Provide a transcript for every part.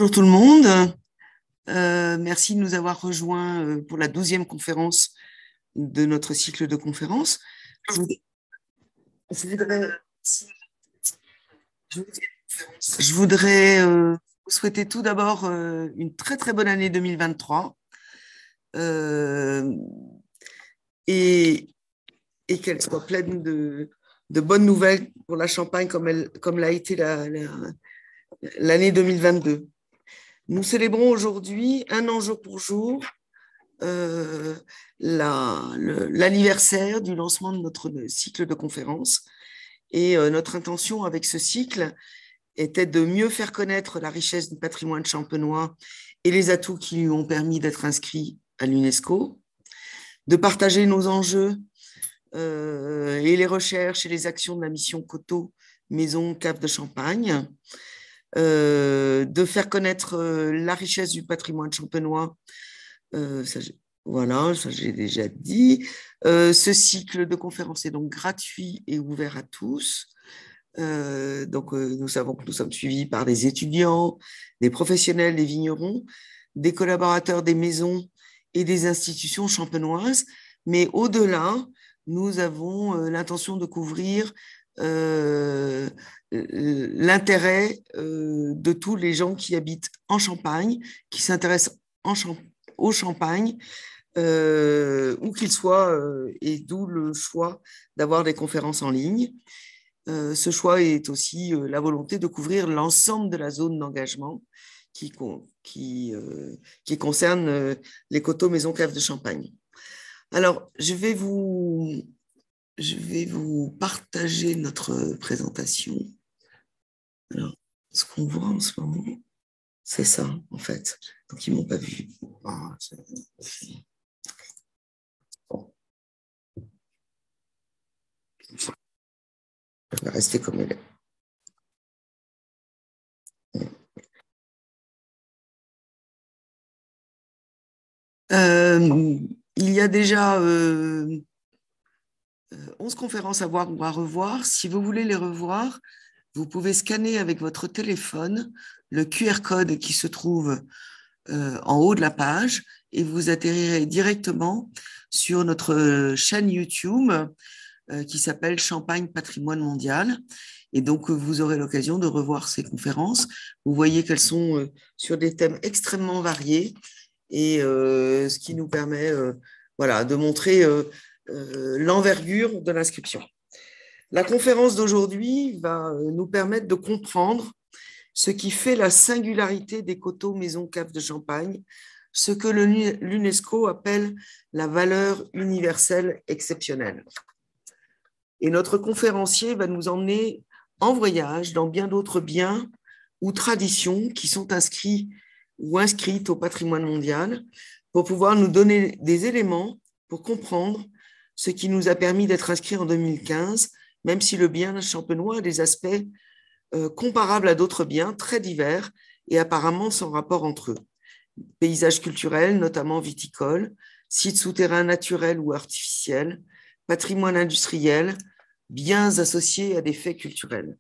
Bonjour tout le monde. Merci de nous avoir rejoints pour la 12e conférence de notre cycle de conférences. Je voudrais, je voudrais- je voudrais, vous souhaiter tout d'abord une très très bonne année 2023 euh, et, et qu'elle soit pleine de bonnes nouvelles pour la Champagne comme l'a été l'année 2022. Nous célébrons aujourd'hui, un an jour pour jour, euh, l'anniversaire du lancement de notre cycle de conférences. Et notre intention avec ce cycle était de mieux faire connaître la richesse du patrimoine champenois et les atouts qui lui ont permis d'être inscrits à l'UNESCO, de partager nos enjeux et les recherches et les actions de la mission Coteau, Maison Cave de Champagne, de faire connaître la richesse du patrimoine champenois. Ça, voilà, ça j'ai déjà dit. Ce cycle de conférences est donc gratuit et ouvert à tous. Nous savons que nous sommes suivis par des étudiants, des professionnels, des vignerons, des collaborateurs des maisons et des institutions champenoises. Mais au-delà, nous avons l'intention de couvrir l'intérêt de tous les gens qui habitent en Champagne, qui s'intéressent au Champagne, où qu'ils soient, et d'où le choix d'avoir des conférences en ligne. Ce choix est aussi la volonté de couvrir l'ensemble de la zone d'engagement qui concerne les coteaux maisons caves de Champagne. Alors, je vais vous partager notre présentation. Alors, ce qu'on voit en ce moment, c'est ça, en fait. Donc, ils ne m'ont pas vu. Ah, bon. Elle va rester comme elle est. Il y a déjà 11 conférences à voir ou à revoir. Si vous voulez les revoir, vous pouvez scanner avec votre téléphone le QR code qui se trouve en haut de la page et vous atterrirez directement sur notre chaîne YouTube qui s'appelle Champagne Patrimoine Mondial. Et donc, vous aurez l'occasion de revoir ces conférences. Vous voyez qu'elles sont sur des thèmes extrêmement variés et ce qui nous permet voilà, de montrer l'envergure de l'inscription. La conférence d'aujourd'hui va nous permettre de comprendre ce qui fait la singularité des coteaux maisons caves de Champagne, ce que l'UNESCO appelle la valeur universelle exceptionnelle. Et notre conférencier va nous emmener en voyage dans bien d'autres biens ou traditions qui sont inscrits ou inscrites au patrimoine mondial pour pouvoir nous donner des éléments pour comprendre ce qui nous a permis d'être inscrits en 2015, même si le bien champenois a des aspects comparables à d'autres biens très divers et apparemment sans rapport entre eux. Paysages culturels, notamment viticoles, sites souterrains naturels ou artificiels, patrimoine industriel, biens associés à des faits culturels.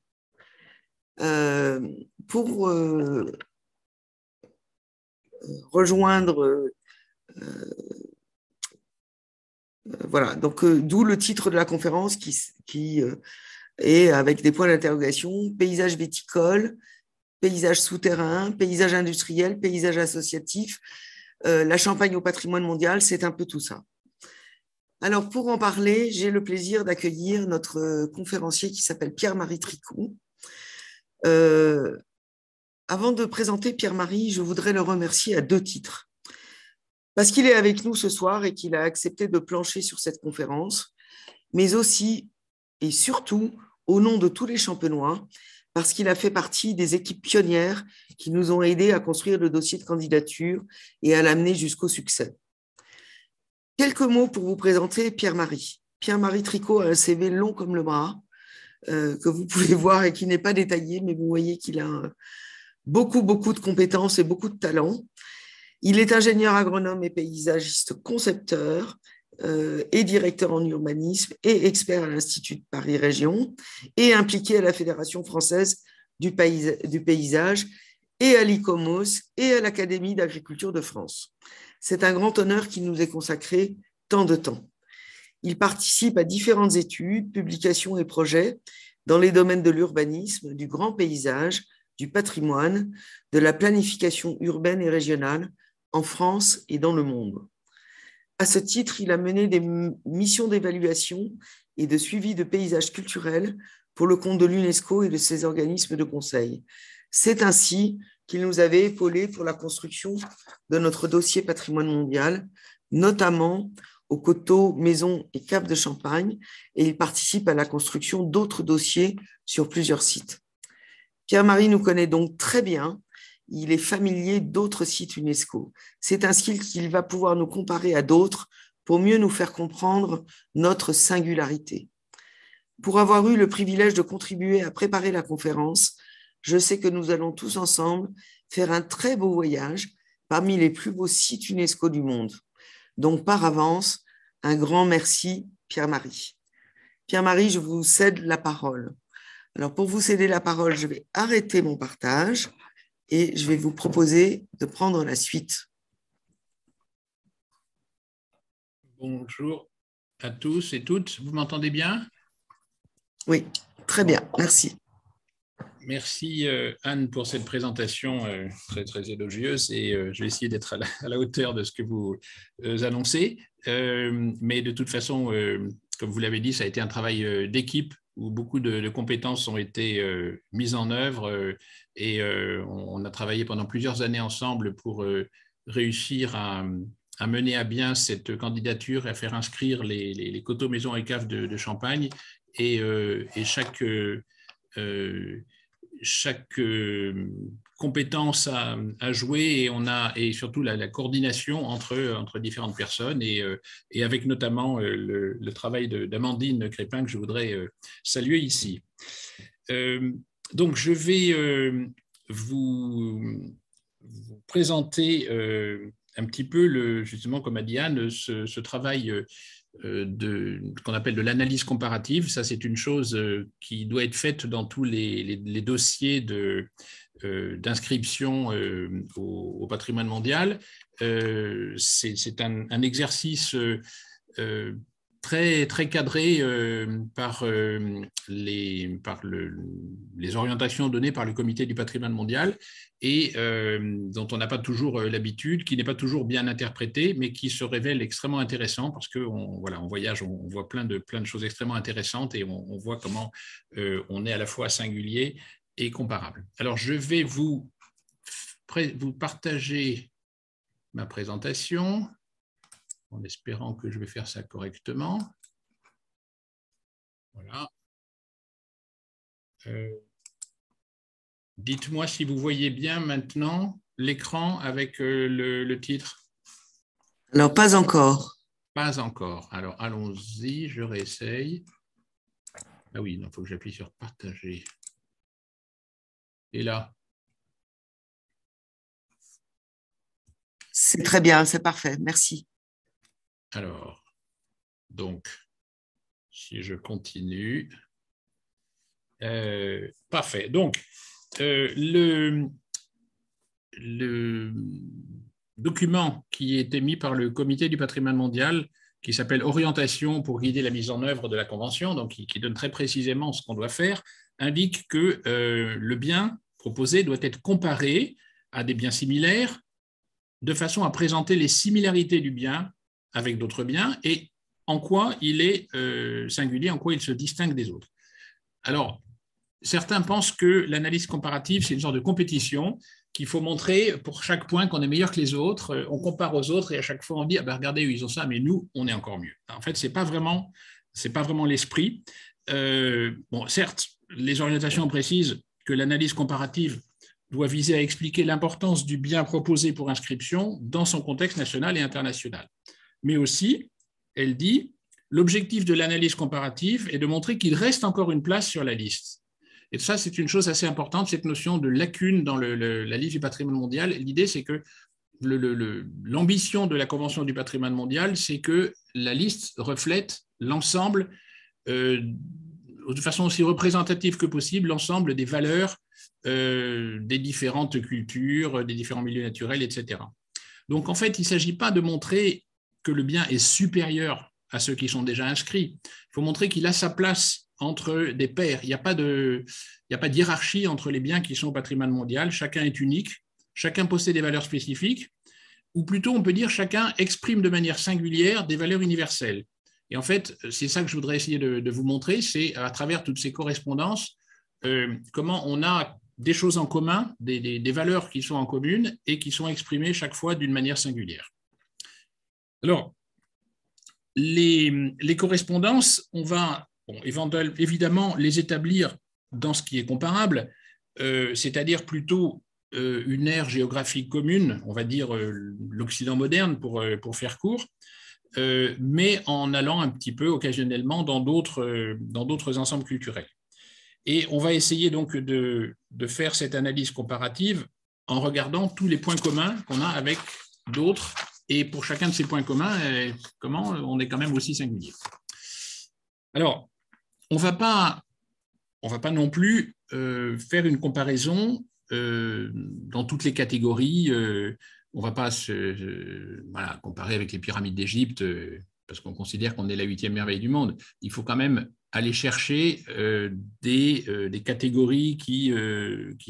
Pour rejoindre, voilà, donc d'où le titre de la conférence qui est avec des points d'interrogation, paysage viticole, paysage souterrain, paysage industriel, paysage associatif, la Champagne au patrimoine mondial, c'est un peu tout ça. Alors, pour en parler, j'ai le plaisir d'accueillir notre conférencier qui s'appelle Pierre-Marie Tricot. Avant de présenter Pierre-Marie, je voudrais le remercier à 2 titres. Parce qu'il est avec nous ce soir et qu'il a accepté de plancher sur cette conférence, mais aussi et surtout au nom de tous les Champenois, parce qu'il a fait partie des équipes pionnières qui nous ont aidés à construire le dossier de candidature et à l'amener jusqu'au succès. Quelques mots pour vous présenter Pierre-Marie. Pierre-Marie Tricot a un CV long comme le bras, que vous pouvez voir et qui n'est pas détaillé, mais vous voyez qu'il a beaucoup de compétences et beaucoup de talent. Il est ingénieur agronome et paysagiste concepteur et directeur en urbanisme et expert à l'Institut de Paris Région et impliqué à la Fédération française du paysage et à l'ICOMOS et à l'Académie d'agriculture de France. C'est un grand honneur qui nous est consacré tant de temps. Il participe à différentes études, publications et projets dans les domaines de l'urbanisme, du grand paysage, du patrimoine, de la planification urbaine et régionale en France et dans le monde. À ce titre, il a mené des missions d'évaluation et de suivi de paysages culturels pour le compte de l'UNESCO et de ses organismes de conseil. C'est ainsi qu'il nous avait épaulés pour la construction de notre dossier patrimoine mondial, notamment au Coteau, Maison et Cap de Champagne, et il participe à la construction d'autres dossiers sur plusieurs sites. Pierre-Marie nous connaît donc très bien. Il est familier d'autres sites UNESCO. C'est ainsi qu'il va pouvoir nous comparer à d'autres pour mieux nous faire comprendre notre singularité. Pour avoir eu le privilège de contribuer à préparer la conférence, je sais que nous allons tous ensemble faire un très beau voyage parmi les plus beaux sites UNESCO du monde. Donc, par avance, un grand merci, Pierre-Marie. Pierre-Marie, je vous cède la parole. Alors, pour vous céder la parole, je vais arrêter mon partage et je vais vous proposer de prendre la suite. Bonjour à tous et toutes. Vous m'entendez bien? Oui, très bien, merci. Merci Anne pour cette présentation très, très élogieuse et je vais essayer d'être à la hauteur de ce que vous annoncez. Mais de toute façon, comme vous l'avez dit, ça a été un travail d'équipe où beaucoup de compétences ont été mises en œuvre et on a travaillé pendant plusieurs années ensemble pour réussir à mener à bien cette candidature et à faire inscrire les coteaux, maisons et caves de Champagne et chaque compétence à jouer et surtout la coordination entre différentes personnes et avec notamment le travail d'Amandine Crépin que je voudrais saluer ici. Donc je vais vous présenter un petit peu, justement comme a dit Anne, ce travail qu'on appelle de l'analyse comparative. Ça, c'est une chose qui doit être faite dans tous les dossiers d'inscription au patrimoine mondial. C'est un exercice très, très cadré par les orientations données par le Comité du patrimoine mondial et dont on n'a pas toujours l'habitude, qui n'est pas toujours bien interprété, mais qui se révèle extrêmement intéressant parce qu'on voyage, on voit plein de choses extrêmement intéressantes et on voit comment on est à la fois singulier et comparable. Alors, je vais vous partager ma présentation en espérant que je vais faire ça correctement. Voilà. Dites-moi si vous voyez bien maintenant l'écran avec le titre. Alors, pas encore. Pas encore. Alors, allons-y, je réessaye. Ah oui, il faut que j'appuie sur partager. Et là? C'est très bien, c'est parfait, merci. Alors, donc, si je continue. Parfait. Donc, le document qui est émis par le Comité du patrimoine mondial, qui s'appelle Orientation pour guider la mise en œuvre de la Convention, donc qui donne très précisément ce qu'on doit faire, indique que le bien proposé doit être comparé à des biens similaires de façon à présenter les similarités du bien avec d'autres biens et en quoi il est singulier, en quoi il se distingue des autres. Alors, certains pensent que l'analyse comparative, c'est une sorte de compétition, qu'il faut montrer pour chaque point qu'on est meilleur que les autres, on compare aux autres et à chaque fois on dit ah ben regardez, eux, ils ont ça, mais nous, on est encore mieux. En fait, ce n'est pas vraiment l'esprit. Bon, certes, les orientations précisent que l'analyse comparative doit viser à expliquer l'importance du bien proposé pour inscription dans son contexte national et international. Mais aussi, elle dit, l'objectif de l'analyse comparative est de montrer qu'il reste encore une place sur la liste. Et ça, c'est une chose assez importante, cette notion de lacune dans la liste du patrimoine mondial. L'idée, c'est que l'ambition de la Convention du patrimoine mondial, c'est que la liste reflète l'ensemble de façon aussi représentative que possible l'ensemble des valeurs des différentes cultures, des différents milieux naturels, etc. Donc, en fait, il ne s'agit pas de montrer que le bien est supérieur à ceux qui sont déjà inscrits. Il faut montrer qu'il a sa place entre des pairs. Il n'y a pas de hiérarchie entre les biens qui sont au patrimoine mondial. Chacun est unique, chacun possède des valeurs spécifiques, ou plutôt, on peut dire, chacun exprime de manière singulière des valeurs universelles. Et en fait, c'est ça que je voudrais essayer de vous montrer, c'est à travers toutes ces correspondances, comment on a des choses en commun, des valeurs qui sont en commune et qui sont exprimées chaque fois d'une manière singulière. Alors, les correspondances, on va évidemment les établir dans ce qui est comparable, c'est-à-dire plutôt une aire géographique commune, on va dire l'Occident moderne pour faire court, mais en allant un petit peu occasionnellement dans d'autres ensembles culturels. Et on va essayer donc de faire cette analyse comparative en regardant tous les points communs qu'on a avec d'autres, et pour chacun de ces points communs, comment on est quand même aussi singulier. Alors, on ne va pas non plus faire une comparaison dans toutes les catégories. On ne va pas comparer avec les pyramides d'Égypte parce qu'on considère qu'on est la 8e merveille du monde. Il faut quand même aller chercher des catégories qui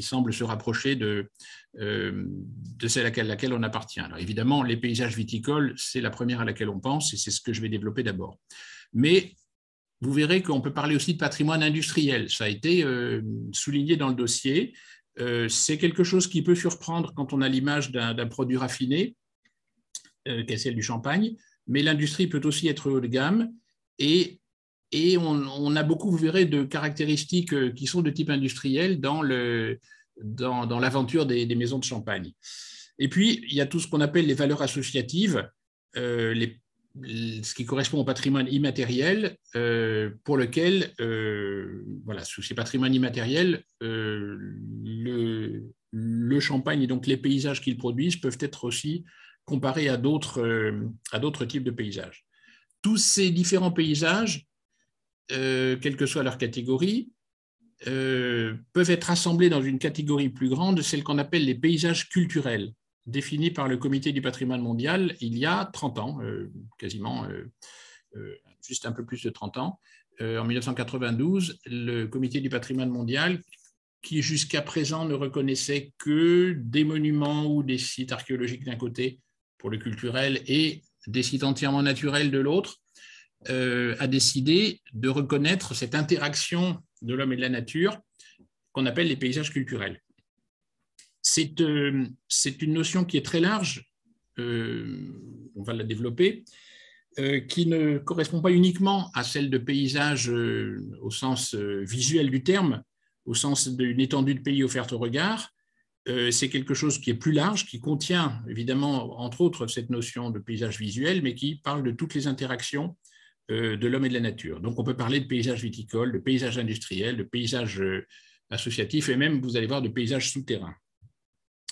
semblent se rapprocher de celle à laquelle on appartient. Alors évidemment, les paysages viticoles, c'est la première à laquelle on pense et c'est ce que je vais développer d'abord. Mais vous verrez qu'on peut parler aussi de patrimoine industriel. Ça a été souligné dans le dossier. C'est quelque chose qui peut surprendre quand on a l'image d'un produit raffiné, qu'est celle du champagne, mais l'industrie peut aussi être haut de gamme et on a beaucoup, vous verrez, de caractéristiques qui sont de type industriel dans l'aventure des maisons de champagne. Et puis, il y a tout ce qu'on appelle les valeurs associatives, ce qui correspond au patrimoine immatériel, pour lequel, sous ces patrimoines immatériels, le champagne et donc les paysages qu'il produisent peuvent être aussi comparés à d'autres types de paysages. Tous ces différents paysages, quelle que soit leur catégorie, peuvent être assemblés dans une catégorie plus grande, celle qu'on appelle les paysages culturels, définis par le Comité du patrimoine mondial il y a 30 ans, quasiment juste un peu plus de 30 ans. En 1992, le Comité du patrimoine mondial, qui jusqu'à présent ne reconnaissait que des monuments ou des sites archéologiques d'un côté pour le culturel et des sites entièrement naturels de l'autre, a décidé de reconnaître cette interaction de l'homme et de la nature qu'on appelle les paysages culturels. C'est une notion qui est très large, on va la développer, qui ne correspond pas uniquement à celle de paysage au sens visuel du terme, au sens d'une étendue de pays offerte au regard. C'est quelque chose qui est plus large, qui contient évidemment, entre autres, cette notion de paysage visuel, mais qui parle de toutes les interactions de l'homme et de la nature. Donc on peut parler de paysage viticole, de paysage industriel, de paysage associatif et même, vous allez voir, de paysage souterrain.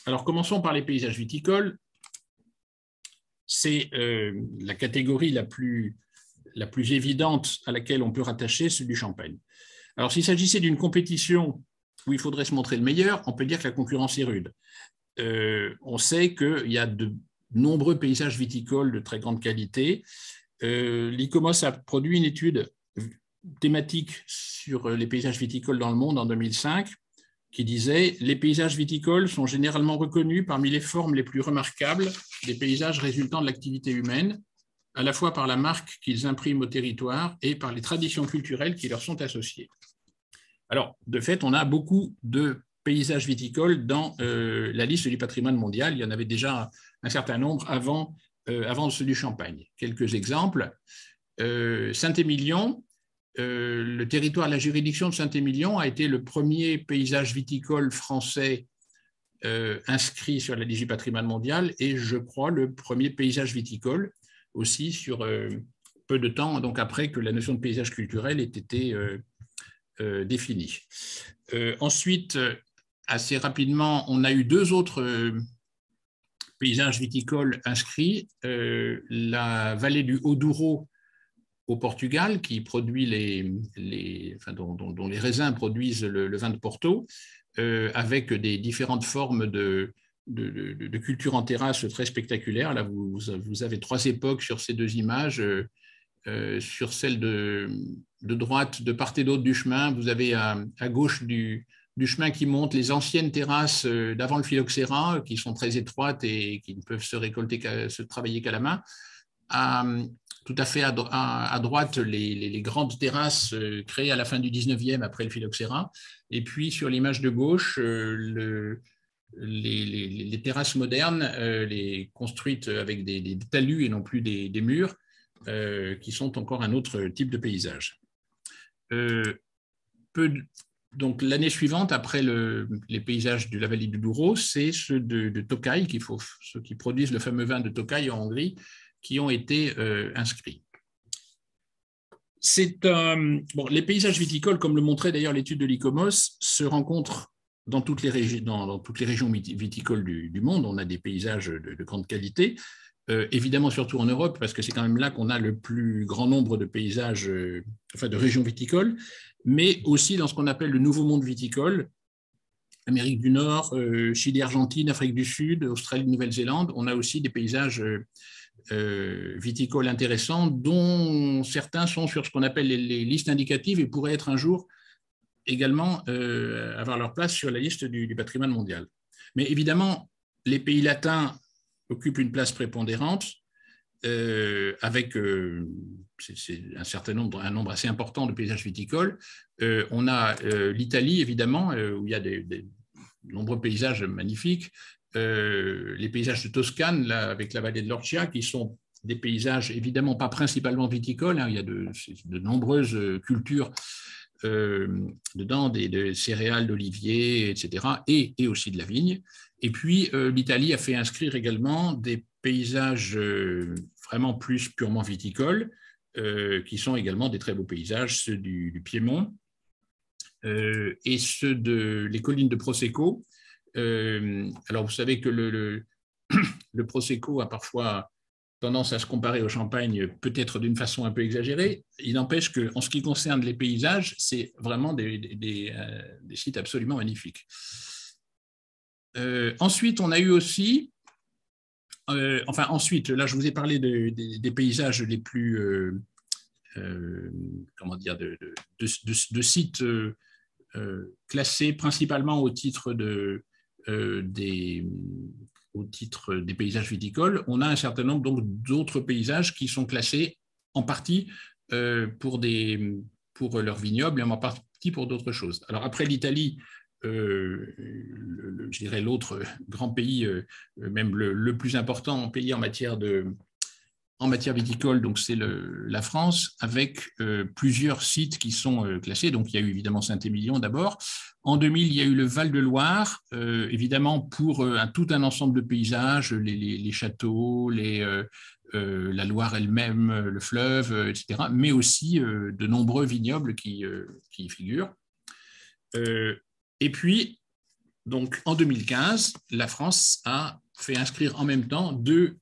Alors commençons par les paysages viticoles. C'est la catégorie la plus évidente à laquelle on peut rattacher celle du champagne. Alors s'il s'agissait d'une compétition où il faudrait se montrer le meilleur, on peut dire que la concurrence est rude. On sait qu'il y a de nombreux paysages viticoles de très grande qualité. L'ICOMOS a produit une étude thématique sur les paysages viticoles dans le monde en 2005 qui disait « Les paysages viticoles sont généralement reconnus parmi les formes les plus remarquables des paysages résultant de l'activité humaine, à la fois par la marque qu'ils impriment au territoire et par les traditions culturelles qui leur sont associées. » Alors, de fait, on a beaucoup de paysages viticoles dans la liste du patrimoine mondial. Il y en avait déjà un certain nombre avant ceux du Champagne. Quelques exemples. Saint-Émilion, le territoire de la juridiction de Saint-Émilion a été le premier paysage viticole français inscrit sur la liste du patrimoine mondial et je crois le premier paysage viticole aussi sur peu de temps donc après que la notion de paysage culturel ait été définie. Ensuite, assez rapidement, on a eu deux autres paysages viticoles inscrits, la vallée du Haut-Douro au Portugal, qui produit dont les raisins produisent le vin de Porto, avec des différentes formes de culture en terrasse très spectaculaires. Là, vous avez 3 époques sur ces 2 images. Sur celle de droite, de part et d'autre du chemin, vous avez à gauche du chemin qui monte les anciennes terrasses d'avant le phylloxéra, qui sont très étroites et qui ne peuvent se travailler qu'à la main. Tout à fait à droite, les grandes terrasses créées à la fin du 19e après le phylloxéra. Et puis sur l'image de gauche, les terrasses modernes, les construites avec des talus et non plus des murs, qui sont encore un autre type de paysage. Donc l'année suivante, après les paysages de la vallée du Douro, c'est ceux de Tokai, ceux qui produisent le fameux vin de Tokai en Hongrie, qui ont été inscrits. Les paysages viticoles, comme le montrait d'ailleurs l'étude de l'ICOMOS, se rencontrent dans toutes les régions viticoles du monde. On a des paysages de grande qualité. Évidemment, surtout en Europe, parce que c'est quand même là qu'on a le plus grand nombre de paysages, de régions viticoles, mais aussi dans ce qu'on appelle le nouveau monde viticole, Amérique du Nord, Chili, Argentine, Afrique du Sud, Australie, Nouvelle-Zélande. On a aussi des paysages viticoles intéressants, dont certains sont sur ce qu'on appelle les listes indicatives et pourraient être un jour également avoir leur place sur la liste du patrimoine mondial. Mais évidemment, les pays latins occupent une place prépondérante, avec un nombre assez important de paysages viticoles. On a l'Italie, évidemment, où il y a de nombreux paysages magnifiques, les paysages de Toscane, là, avec la vallée de l'Orcia, qui sont des paysages évidemment pas principalement viticoles, il y a de nombreuses cultures dedans, des céréales, d'oliviers, etc., et aussi de la vigne. Et puis, l'Italie a fait inscrire également des paysages vraiment plus purement viticoles, qui sont également des très beaux paysages, ceux du Piémont et ceux les collines de Prosecco. Alors, vous savez que le Prosecco a parfois tendance à se comparer au champagne, peut-être d'une façon un peu exagérée. Il n'empêche qu'en ce qui concerne les paysages, c'est vraiment des sites absolument magnifiques. Ensuite, on a eu aussi, ensuite, là, je vous ai parlé des paysages les plus, comment dire, de sites classés principalement au titre des paysages viticoles. On a un certain nombre donc d'autres paysages qui sont classés en partie pour leurs vignobles et en partie pour d'autres choses. Alors après l'Italie, je dirais l'autre grand pays, même le plus important pays en matière viticole, donc c'est la France, avec plusieurs sites qui sont classés. Donc il y a eu évidemment Saint-Émilion d'abord. En 2000, il y a eu le Val-de-Loire, évidemment pour tout un ensemble de paysages, les châteaux, la Loire elle-même, le fleuve, etc., mais aussi de nombreux vignobles qui y figurent. Et puis, donc, en 2015, la France a fait inscrire en même temps deux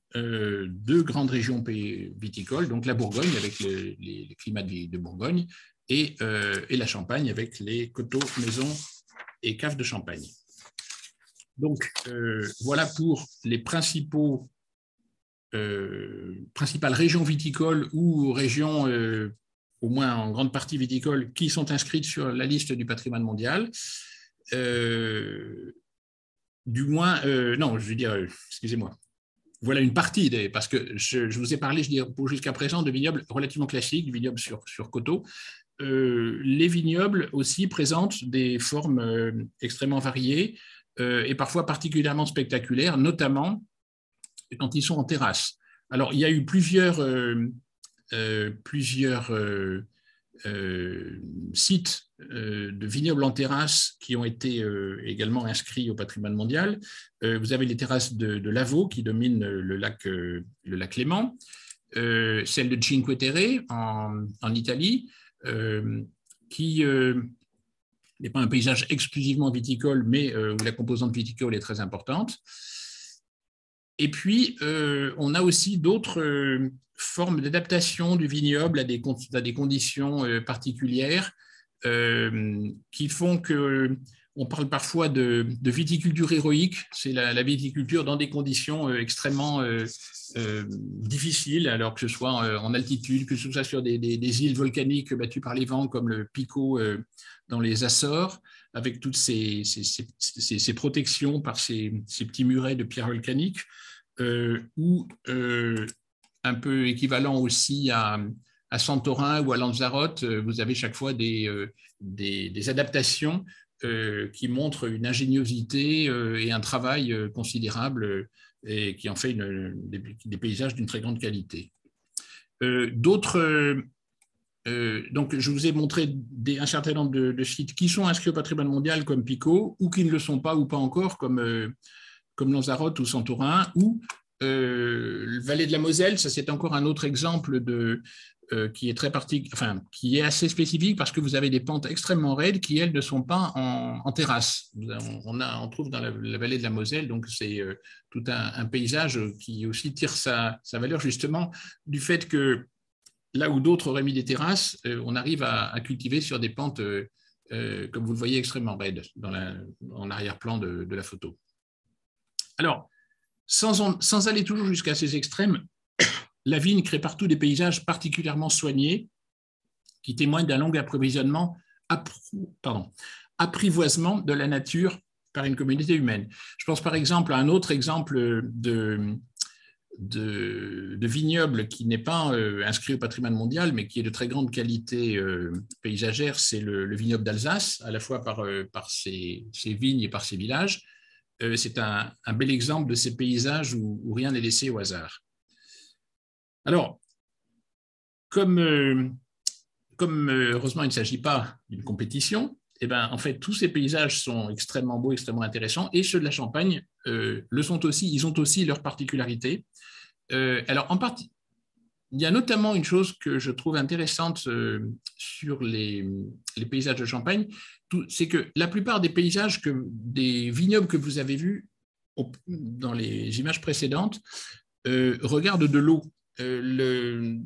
grandes régions viticoles, donc la Bourgogne avec les climats de Bourgogne et la Champagne avec les coteaux, maisons et caves de Champagne. Donc, voilà pour les principales régions viticoles ou régions, au moins en grande partie viticoles, qui sont inscrites sur la liste du patrimoine mondial. Du moins, non, je veux dire, excusez-moi. Voilà une partie, parce que je vous ai parlé, je dirais, jusqu'à présent, de vignobles relativement classiques, de vignobles sur coteaux. Les vignobles aussi présentent des formes extrêmement variées et parfois particulièrement spectaculaires, notamment quand ils sont en terrasse. Alors, il y a eu plusieurs sites de vignobles en terrasse qui ont été également inscrits au patrimoine mondial. Vous avez les terrasses de Lavaux qui dominent le lac Léman, celle de Cinque Terre en Italie, qui n'est pas un paysage exclusivement viticole, mais où la composante viticole est très importante. Et puis, on a aussi d'autres formes d'adaptation du vignoble à des conditions particulières qui font que on parle parfois de viticulture héroïque. C'est la viticulture dans des conditions extrêmement difficiles, alors que ce soit en altitude, que ce soit sur des îles volcaniques battues par les vents, comme le Pico dans les Açores, avec toutes ces protections par ces petits murets de pierre volcanique, ou un peu équivalent aussi à Santorin ou à Lanzarote, vous avez chaque fois des adaptations qui montrent une ingéniosité et un travail considérable et qui en fait des paysages d'une très grande qualité. Donc, je vous ai montré un certain nombre de sites qui sont inscrits au patrimoine mondial comme Pico, ou qui ne le sont pas ou pas encore, comme Lanzarote ou Santorin, ou le Vallée de la Moselle. Ça, c'est encore un autre exemple qui est qui est assez spécifique parce que vous avez des pentes extrêmement raides qui, elles, ne sont pas en terrasse. On trouve dans la vallée de la Moselle, donc c'est tout un paysage qui aussi tire sa valeur justement du fait que là où d'autres auraient mis des terrasses, on arrive à cultiver sur des pentes, comme vous le voyez, extrêmement raides en arrière-plan de la photo. Alors, sans aller toujours jusqu'à ces extrêmes, la vigne crée partout des paysages particulièrement soignés qui témoignent d'un long apprivoisement de la nature par une communauté humaine. Je pense par exemple à un autre exemple de vignoble qui n'est pas inscrit au patrimoine mondial, mais qui est de très grande qualité paysagère, c'est le vignoble d'Alsace, à la fois par ses vignes et par ses villages. C'est un bel exemple de ces paysages où rien n'est laissé au hasard. Alors, comme heureusement il ne s'agit pas d'une compétition, en fait, tous ces paysages sont extrêmement beaux, extrêmement intéressants, et ceux de la Champagne le sont aussi. Ils ont aussi leurs particularités. Alors, il y a notamment une chose que je trouve intéressante sur les paysages de Champagne, c'est que la plupart des paysages, des vignobles que vous avez vus dans les images précédentes, regardent de l'eau. Le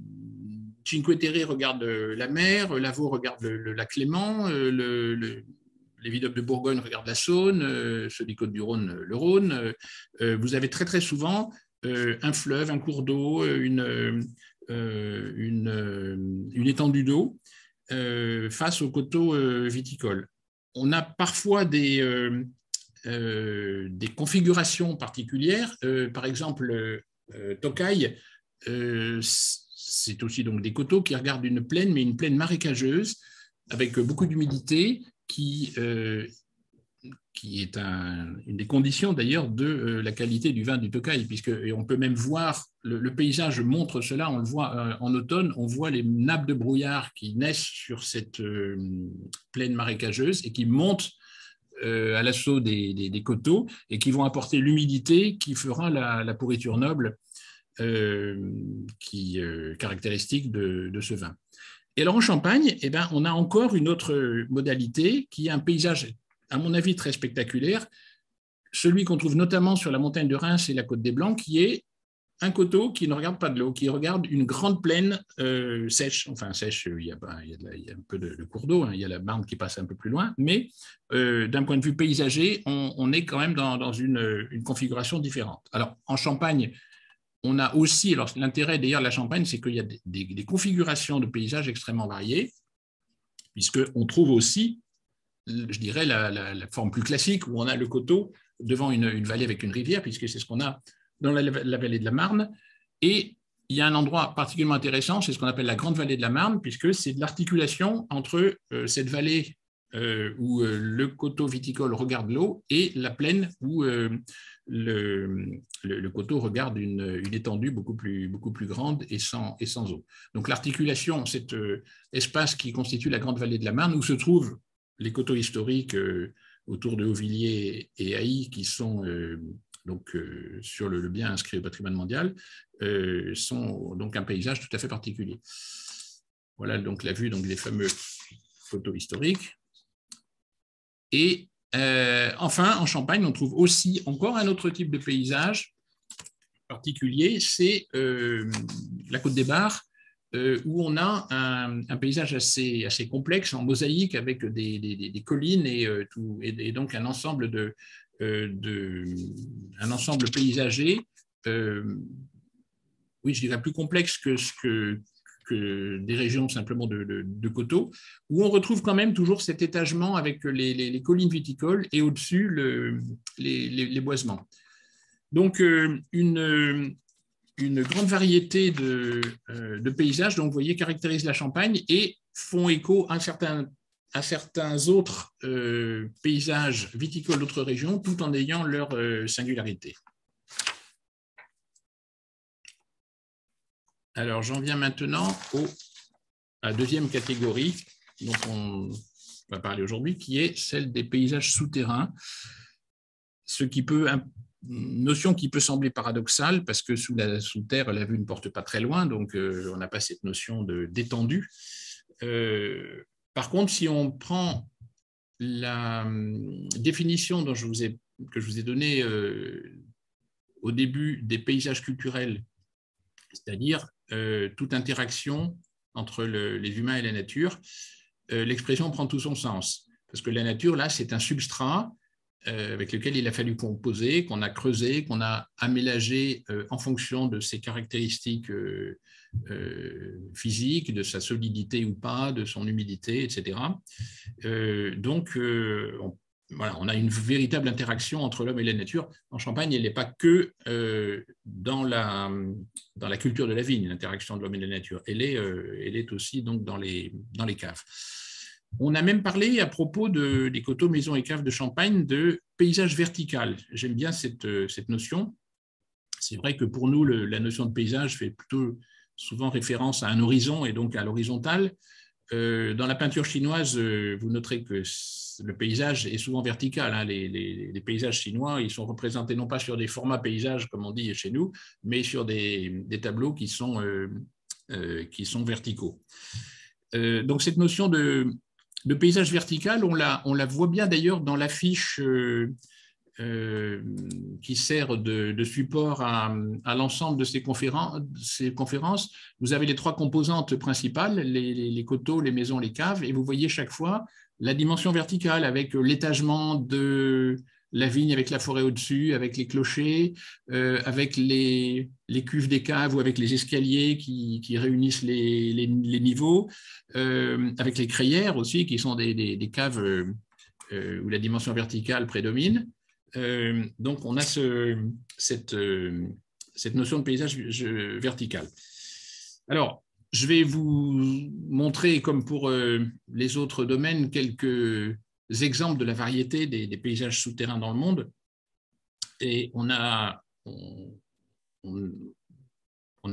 Cinque Terre regarde la mer, Lavaux regarde le lac Léman, les vignobles de Bourgogne regardent la Saône, ceux des Côtes-du-Rhône, le Rhône. Vous avez très très souvent un fleuve, un cours d'eau, une étendue d'eau face aux coteaux viticoles. On a parfois des configurations particulières. Par exemple, Tokai, c'est aussi donc des coteaux qui regardent une plaine, mais une plaine marécageuse avec beaucoup d'humidité qui est une des conditions d'ailleurs de la qualité du vin du Tokai, puisque on peut même voir, le paysage montre cela, on le voit en automne, on voit les nappes de brouillard qui naissent sur cette plaine marécageuse et qui montent à l'assaut des coteaux et qui vont apporter l'humidité qui fera la pourriture noble caractéristique de ce vin. Et alors en Champagne, on a encore une autre modalité qui est un paysage, à mon avis, très spectaculaire, celui qu'on trouve notamment sur la montagne de Reims et la Côte des Blancs, qui est un coteau qui ne regarde pas de l'eau, qui regarde une grande plaine sèche. Enfin, sèche, il y a un peu de cours d'eau, il y a la Marne qui passe un peu plus loin, mais d'un point de vue paysager, on est quand même dans une configuration différente. Alors, en Champagne, on a aussi, alors l'intérêt d'ailleurs de la Champagne, c'est qu'il y a des configurations de paysages extrêmement variées, puisqu'on trouve aussi, je dirais, la forme plus classique, où on a le coteau devant une vallée avec une rivière, puisque c'est ce qu'on a dans la vallée de la Marne. Et il y a un endroit particulièrement intéressant, c'est ce qu'on appelle la grande vallée de la Marne, puisque c'est de l'articulation entre cette vallée où le coteau viticole regarde l'eau et la plaine où le coteau regarde une étendue beaucoup plus grande et sans eau. Donc l'articulation, cet espace qui constitue la grande vallée de la Marne, où se trouvent les coteaux historiques autour de Auvilliers et Haï, qui sont sur le bien inscrit au patrimoine mondial, sont donc un paysage tout à fait particulier. Voilà donc la vue des fameux coteaux historiques. Et enfin, en Champagne, on trouve aussi encore un autre type de paysage particulier, c'est la Côte des Bars, où on a un paysage assez complexe en mosaïque avec des collines et donc un ensemble un ensemble paysager, oui, je dirais plus complexe que des régions simplement de coteaux, où on retrouve quand même toujours cet étagement avec les collines viticoles et au-dessus les boisements. Donc, une grande variété de paysages, donc vous voyez, caractérisent la Champagne et font écho à certains autres paysages viticoles d'autres régions, tout en ayant leur singularité. Alors, j'en viens maintenant à la deuxième catégorie dont on va parler aujourd'hui, qui est celle des paysages souterrains, une notion qui peut sembler paradoxale parce que sous terre, la vue ne porte pas très loin, donc on n'a pas cette notion d'étendue. Par contre, si on prend la définition que je vous ai donnée au début des paysages culturels, c'est-à-dire toute interaction entre les humains et la nature, l'expression prend tout son sens. Parce que la nature, là, c'est un substrat avec lequel il a fallu composer, qu'on a creusé, qu'on a aménagé en fonction de ses caractéristiques physiques, de sa solidité ou pas, de son humidité, etc. Donc, voilà, on a une véritable interaction entre l'homme et la nature. En Champagne, elle n'est pas que dans la culture de la vigne, l'interaction de l'homme et de la nature. Elle est aussi donc dans les caves. On a même parlé à propos des coteaux, maisons et caves de Champagne de paysage vertical. J'aime bien cette notion. C'est vrai que pour nous, la notion de paysage fait plutôt souvent référence à un horizon et donc à l'horizontale. Dans la peinture chinoise, vous noterez que le paysage est souvent vertical. Hein. Les paysages chinois, ils sont représentés non pas sur des formats paysages, comme on dit chez nous, mais sur des tableaux qui sont verticaux. Donc cette notion de paysage vertical, on la voit bien d'ailleurs dans l'affiche qui sert de support à l'ensemble de ces conférences. Vous avez les trois composantes principales, les coteaux, les maisons, les caves, et vous voyez chaque fois la dimension verticale avec l'étagement de la vigne avec la forêt au-dessus, avec les clochers, avec les cuves des caves ou avec les escaliers qui réunissent les niveaux, avec les crayères aussi, qui sont des caves où la dimension verticale prédomine. Donc, on a cette notion de paysage vertical. Alors, je vais vous montrer, comme pour les autres domaines, quelques exemples de la variété des paysages souterrains dans le monde. Et on a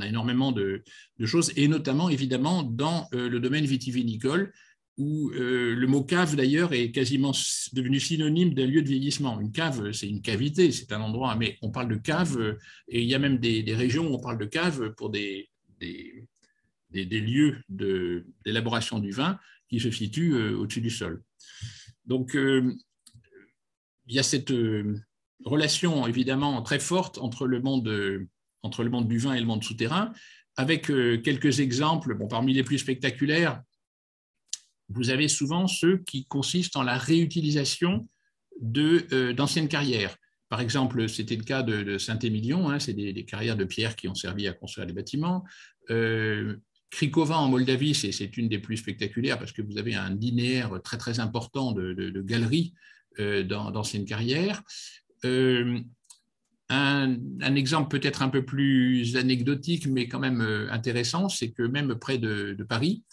énormément de choses, et notamment, évidemment, dans le domaine vitivinicole, où le mot cave, d'ailleurs, est quasiment devenu synonyme d'un lieu de vieillissement. Une cave, c'est une cavité, c'est un endroit, mais on parle de cave, et il y a même des régions où on parle de cave pour des lieux d'élaboration du vin qui se situent au-dessus du sol. Donc, il y a cette relation, évidemment, très forte entre le monde du vin et le monde souterrain, avec quelques exemples. Bon, parmi les plus spectaculaires, vous avez souvent ceux qui consistent en la réutilisation d'anciennes carrières. Par exemple, c'était le cas de Saint-Émilion, hein, c'est des carrières de pierre qui ont servi à construire des bâtiments. Cricovin en Moldavie, c'est une des plus spectaculaires parce que vous avez un linéaire très, très important de galeries d'anciennes carrières. Un exemple peut-être un peu plus anecdotique, mais quand même intéressant, c'est que même près de Paris,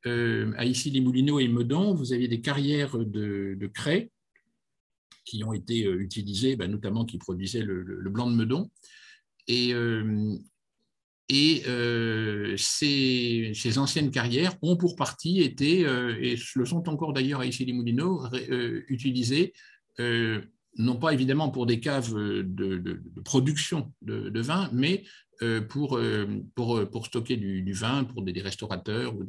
à Issy-les-Moulineaux et Meudon, vous aviez des carrières de craie qui ont été utilisées, notamment qui produisaient le blanc de Meudon. Et ces anciennes carrières ont pour partie été, et le sont encore d'ailleurs à Issy-les-Moulineaux, utilisées non pas évidemment pour des caves de production de vin, mais pour stocker du vin pour des restaurateurs ou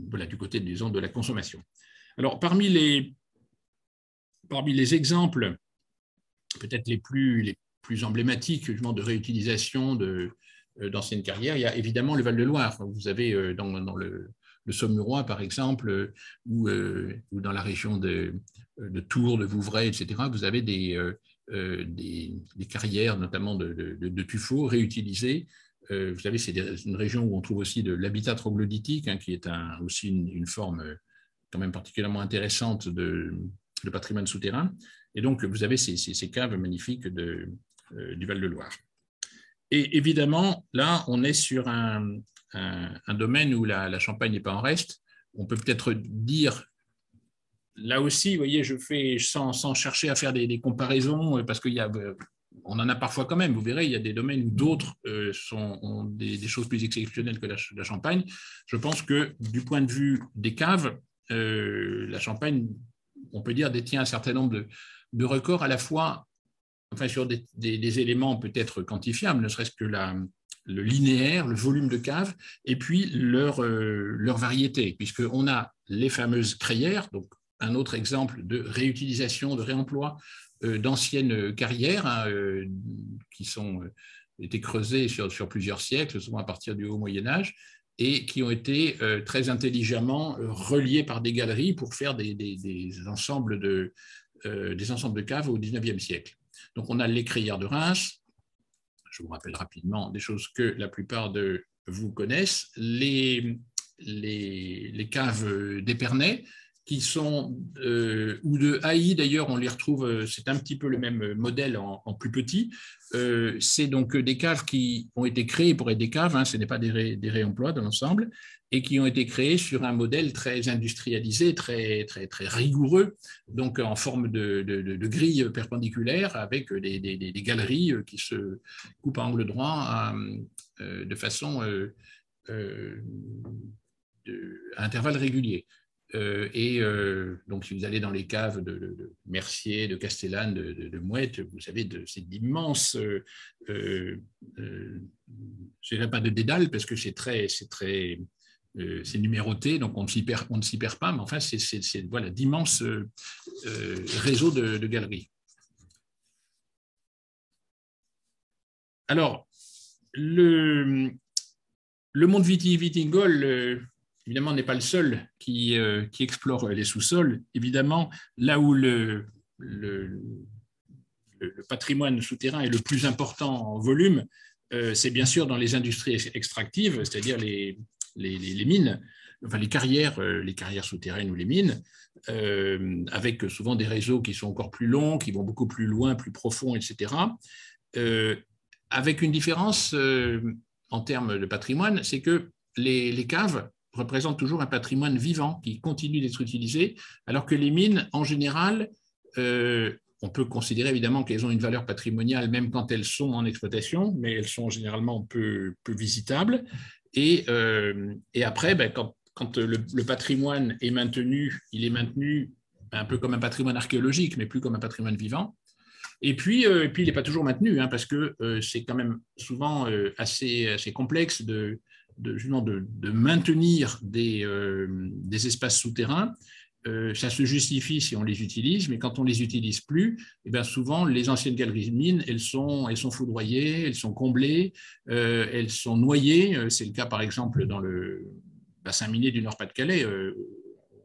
voilà, du côté, disons, de la consommation. Alors, parmi les exemples peut-être les plus plus emblématiques justement, de réutilisation d'anciennes carrières, il y a évidemment le Val-de-Loire. Vous avez dans le Saumurois, par exemple, ou dans la région de Tours, de Vouvray, etc., vous avez des carrières, notamment de tuffeau, réutilisées. Vous savez, c'est une région où on trouve aussi de l'habitat troglodytique, qui est aussi une forme quand même particulièrement intéressante de patrimoine souterrain. Et donc, vous avez ces caves magnifiques du Val-de-Loire. Et évidemment, là, on est sur un domaine où la Champagne n'est pas en reste. On peut peut-être dire, là aussi, vous voyez, je fais sans chercher à faire des comparaisons, parce on en a parfois quand même. Vous verrez, il y a des domaines où d'autres ont des choses plus exceptionnelles que la Champagne. Je pense que du point de vue des caves, la Champagne, on peut dire, détient un certain nombre de records à la fois, enfin sur des éléments peut-être quantifiables, ne serait-ce que le linéaire, le volume de cave, et puis leur variété, puisqu'on a les fameuses crayères, donc un autre exemple de réutilisation, de réemploi d'anciennes carrières qui été creusées sur plusieurs siècles, souvent à partir du Haut Moyen-Âge, et qui ont été très intelligemment reliées par des galeries pour faire des ensembles de caves au XIXe siècle. Donc, on a les crayères de Reims. Je vous rappelle rapidement des choses que la plupart de vous connaissent. Les caves d'Épernay, qui sont, ou de Haï d'ailleurs, on les retrouve, c'est un petit peu le même modèle en plus petit. C'est donc des caves qui ont été créées pour être des caves, ce n'est pas des réemplois dans l'ensemble, et qui ont été créées sur un modèle très industrialisé, très, très, très rigoureux, donc en forme de grille perpendiculaire avec des galeries qui se coupent à angle droit de façon à intervalles réguliers. Donc, si vous allez dans les caves de Mercier, de Castellane, de Mouette, vous savez, c'est d'immenses, je ne dirais pas de dédales, parce que c'est numéroté, donc on ne s'y perd pas, mais enfin, c'est voilà, d'immenses réseaux de galeries. Alors, le monde vitivinicole, évidemment, n'est pas le seul qui explore les sous-sols. Évidemment, là où le patrimoine souterrain est le plus important en volume, c'est bien sûr dans les industries extractives, c'est-à-dire les mines, enfin les carrières souterraines ou les mines, avec souvent des réseaux qui sont encore plus longs, qui vont beaucoup plus loin, plus profonds, etc. Avec une différence en termes de patrimoine, c'est que les caves représentent toujours un patrimoine vivant qui continue d'être utilisé, alors que les mines, en général, on peut considérer évidemment qu'elles ont une valeur patrimoniale même quand elles sont en exploitation, mais elles sont généralement peu visitables. Et après, quand le patrimoine est maintenu, il est maintenu un peu comme un patrimoine archéologique, mais plus comme un patrimoine vivant. Et puis il n'est pas toujours maintenu, parce que c'est quand même souvent assez complexe de maintenir des espaces souterrains. Ça se justifie si on les utilise, mais quand on ne les utilise plus, eh bien souvent, les anciennes galeries de mines, elles sont foudroyées, elles sont comblées, elles sont noyées. C'est le cas, par exemple, dans le bassin minier du Nord-Pas-de-Calais.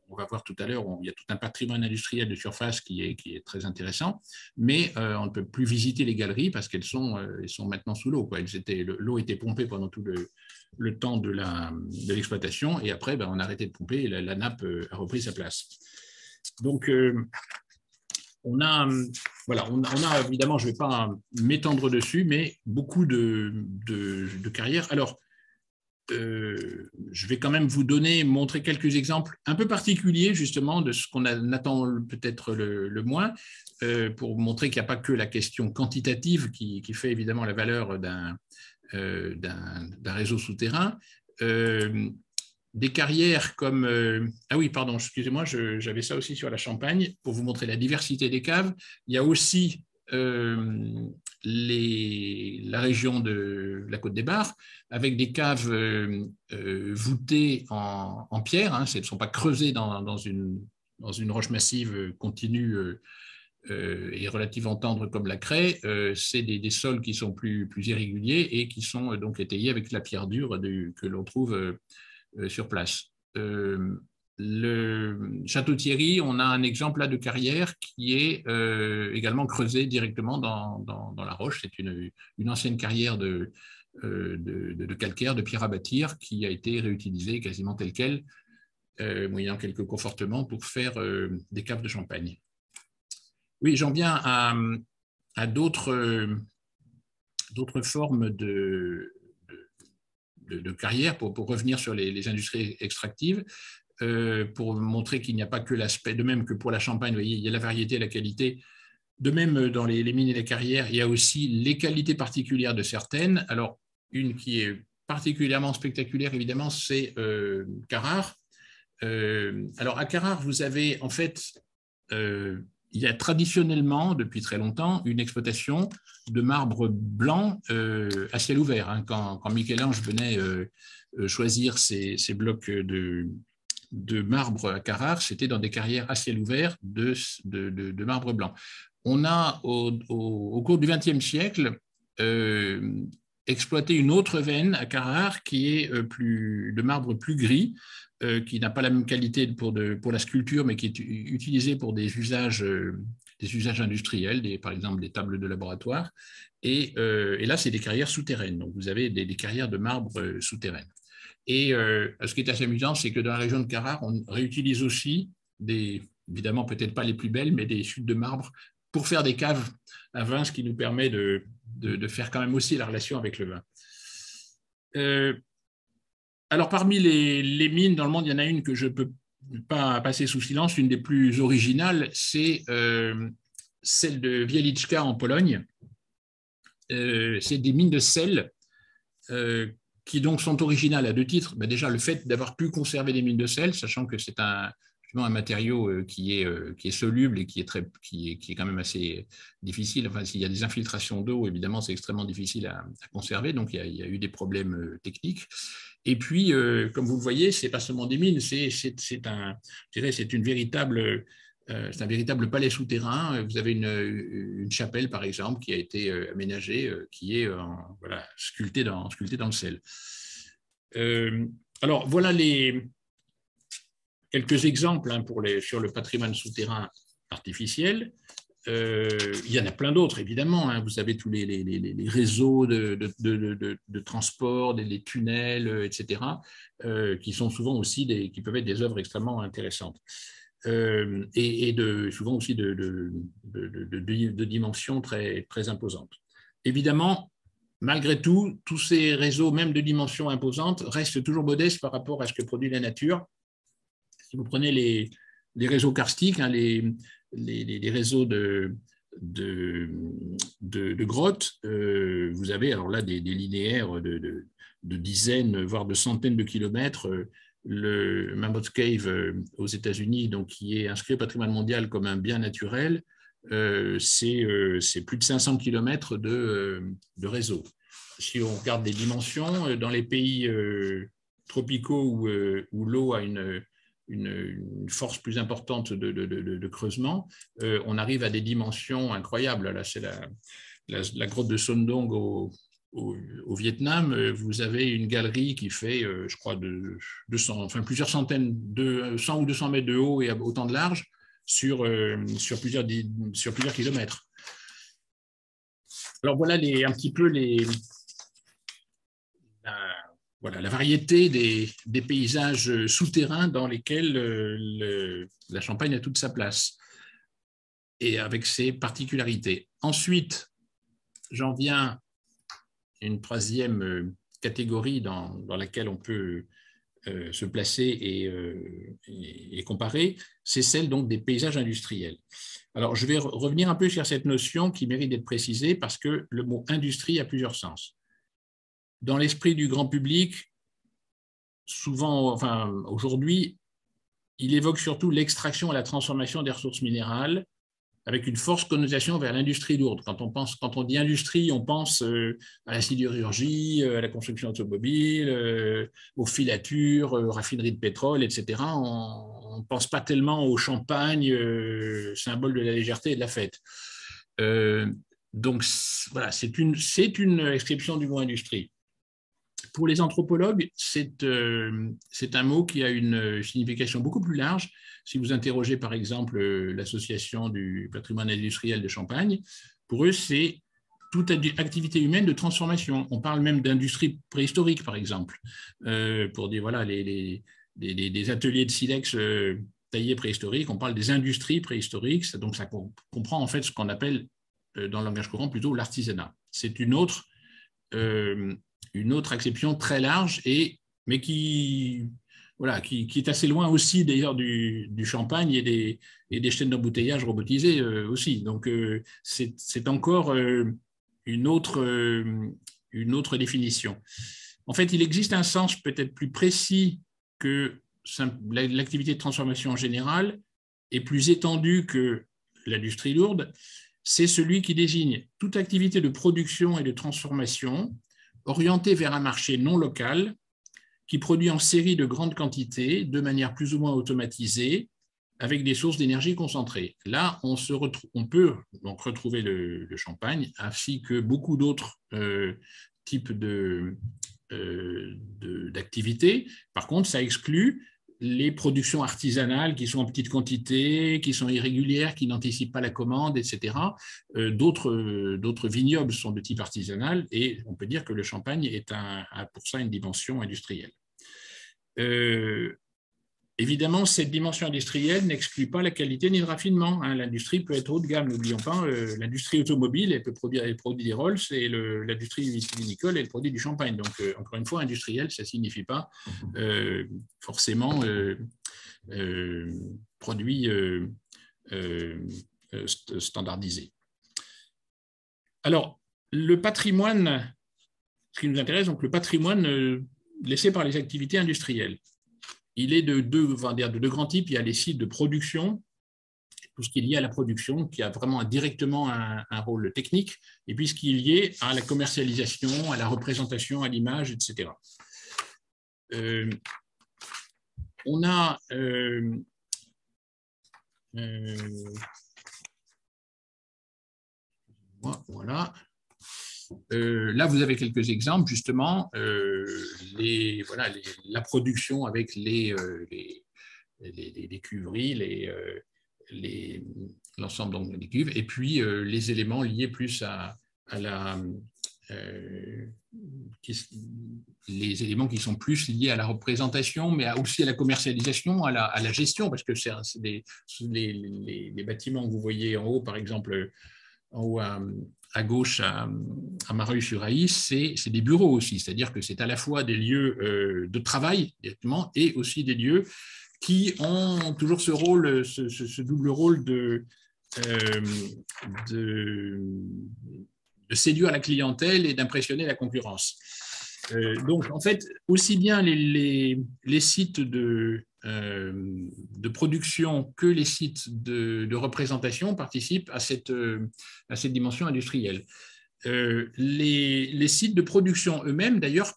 On va voir tout à l'heure, il y a tout un patrimoine industriel de surface qui est très intéressant, mais on ne peut plus visiter les galeries parce qu'elles sont maintenant sous l'eau. L'eau était pompée pendant tout le temps de l'exploitation, et après, on a arrêté de pomper et la nappe a repris sa place. Donc, on a évidemment, je ne vais pas m'étendre dessus, mais beaucoup de carrières. Alors, je vais quand même vous montrer quelques exemples un peu particuliers justement de ce qu'on attend peut-être le moins, pour montrer qu'il n'y a pas que la question quantitative qui fait évidemment la valeur d'un réseau souterrain. Des carrières comme... ah oui, pardon, excusez-moi, j'avais ça aussi sur la Champagne, pour vous montrer la diversité des caves. Il y a aussi la région de la Côte des Barres, avec des caves voûtées en pierre, elles ne sont pas creusées dans une roche massive continue est relativement tendre comme la craie, c'est des sols qui sont plus irréguliers et qui sont donc étayés avec la pierre dure que l'on trouve sur place. Le Château-Thierry, on a un exemple là de carrière qui est également creusé directement dans la roche. C'est une ancienne carrière de calcaire, de pierre à bâtir, qui a été réutilisée quasiment telle quelle, moyennant quelques confortements, pour faire des caves de champagne. Oui, j'en viens à d'autres formes de carrière pour revenir sur les industries extractives, pour montrer qu'il n'y a pas que l'aspect, de même que pour la Champagne, vous voyez, il y a la variété et la qualité. De même, dans les mines et les carrières, il y a aussi les qualités particulières de certaines. Alors, une qui est particulièrement spectaculaire, évidemment, c'est Carrare. Alors, à Carrare, vous avez en fait, il y a traditionnellement, depuis très longtemps, une exploitation de marbre blanc à ciel ouvert. Hein. Quand Michel-Ange venait choisir ses blocs de marbre à Carrare, c'était dans des carrières à ciel ouvert de marbre blanc. On a, au cours du XXe siècle, exploité une autre veine à Carrare qui est de marbre plus gris, qui n'a pas la même qualité pour la sculpture, mais qui est utilisée pour des usages industriels, par exemple des tables de laboratoire. Et là, c'est des carrières souterraines. Donc, vous avez des carrières de marbre souterraines. Et ce qui est assez amusant, c'est que dans la région de Carrare, on réutilise aussi évidemment peut-être pas les plus belles, mais des chutes de marbre pour faire des caves à vin, ce qui nous permet de faire quand même aussi la relation avec le vin. Alors, parmi les mines dans le monde, il y en a une que je ne peux pas passer sous silence, une des plus originales, c'est celle de Wieliczka en Pologne. C'est des mines de sel qui donc sont originales à deux titres. Ben déjà, le fait d'avoir pu conserver des mines de sel, sachant que c'est un matériau qui est soluble et qui est quand même assez difficile. Enfin, s'il y a des infiltrations d'eau, évidemment, c'est extrêmement difficile à conserver. Donc, il y a eu des problèmes techniques. Et puis, comme vous le voyez, ce n'est pas seulement des mines, c'est un véritable palais souterrain. Vous avez une chapelle, par exemple, qui a été aménagée, qui est sculptée dans le sel. Alors, voilà quelques exemples hein, sur le patrimoine souterrain artificiel. Il y en a plein d'autres, évidemment. Hein. Vous avez tous les réseaux de transport, les tunnels, etc., qui sont souvent aussi qui peuvent être des œuvres extrêmement intéressantes. Et souvent aussi de dimensions très, très imposantes. Évidemment, malgré tout, tous ces réseaux, même de dimensions imposantes, restent toujours modestes par rapport à ce que produit la nature. Si vous prenez les réseaux karstiques, hein, les réseaux de grottes, vous avez alors là des linéaires de dizaines, voire de centaines de kilomètres. Le Mammoth Cave aux États-Unis, donc qui est inscrit au patrimoine mondial comme un bien naturel, c'est plus de 500 kilomètres de réseau. Si on regarde les dimensions, dans les pays tropicaux où l'eau a une force plus importante de creusement, on arrive à des dimensions incroyables. Là, c'est la grotte de Son Doong au Vietnam. Vous avez une galerie qui fait, je crois, plusieurs centaines, 100 ou 200 mètres de haut et autant de large sur plusieurs kilomètres. Alors voilà un petit peu la variété des paysages souterrains dans lesquels la Champagne a toute sa place et avec ses particularités. Ensuite, j'en viens à une troisième catégorie dans laquelle on peut se placer et comparer, c'est celle donc des paysages industriels. Alors, je vais revenir un peu sur cette notion qui mérite d'être précisée parce que le mot industrie a plusieurs sens. Dans l'esprit du grand public, souvent, enfin aujourd'hui, il évoque surtout l'extraction et la transformation des ressources minérales avec une forte connotation vers l'industrie lourde. Quand on dit industrie, on pense à la sidérurgie, à la construction automobile, aux filatures, aux raffineries de pétrole, etc. On ne pense pas tellement au champagne, symbole de la légèreté et de la fête. Donc voilà, c'est une description du mot industrie. Pour les anthropologues, c'est un mot qui a une signification beaucoup plus large. Si vous interrogez par exemple l'Association du patrimoine industriel de Champagne, pour eux, c'est toute activité humaine de transformation. On parle même d'industrie préhistorique, par exemple, pour dire voilà, des ateliers de silex taillés préhistoriques. On parle des industries préhistoriques, donc ça comprend en fait ce qu'on appelle dans le langage courant plutôt l'artisanat. C'est une autre acception très large, mais qui est assez loin aussi d'ailleurs du champagne et des chaînes d'embouteillage robotisées aussi. Donc c'est encore une autre définition. En fait, il existe un sens peut-être plus précis que l'activité de transformation en général et plus étendue que l'industrie lourde. C'est celui qui désigne toute activité de production et de transformation orientée vers un marché non local qui produit en série de grandes quantités, de manière plus ou moins automatisée, avec des sources d'énergie concentrées. Là, on peut donc retrouver le champagne, ainsi que beaucoup d'autres types d'activités. Par contre, ça exclut les productions artisanales qui sont en petite quantité, qui sont irrégulières, qui n'anticipent pas la commande, etc. D'autres vignobles sont de type artisanal et on peut dire que le champagne est pour ça une dimension industrielle. Évidemment, cette dimension industrielle n'exclut pas la qualité ni le raffinement. L'industrie peut être haut de gamme, n'oublions pas. L'industrie automobile, elle produit des Rolls, et l'industrie viticole, elle produit du champagne. Donc, encore une fois, industriel, ça ne signifie pas forcément produit standardisé. Alors, le patrimoine, ce qui nous intéresse, donc le patrimoine laissé par les activités industrielles. Il est de deux grands types. Il y a les sites de production, tout ce qui est lié à la production, qui a vraiment directement un rôle technique, et puis ce qui est lié à la commercialisation, à la représentation, à l'image, etc. On a voilà. Là, vous avez quelques exemples, justement, la production avec les cuveries, l'ensemble des cuves, et puis les éléments liés plus à les éléments qui sont plus liés à la représentation, mais aussi à la commercialisation, à la gestion, parce que les bâtiments que vous voyez en haut, par exemple, en haut à gauche, à Mareuil-sur-Aïs, c'est des bureaux aussi, c'est-à-dire que c'est à la fois des lieux de travail directement et aussi des lieux qui ont toujours ce double rôle de séduire la clientèle et d'impressionner la concurrence. Donc, en fait, aussi bien les sites de production que les sites de représentation participent à cette dimension industrielle. Les sites de production eux-mêmes, d'ailleurs,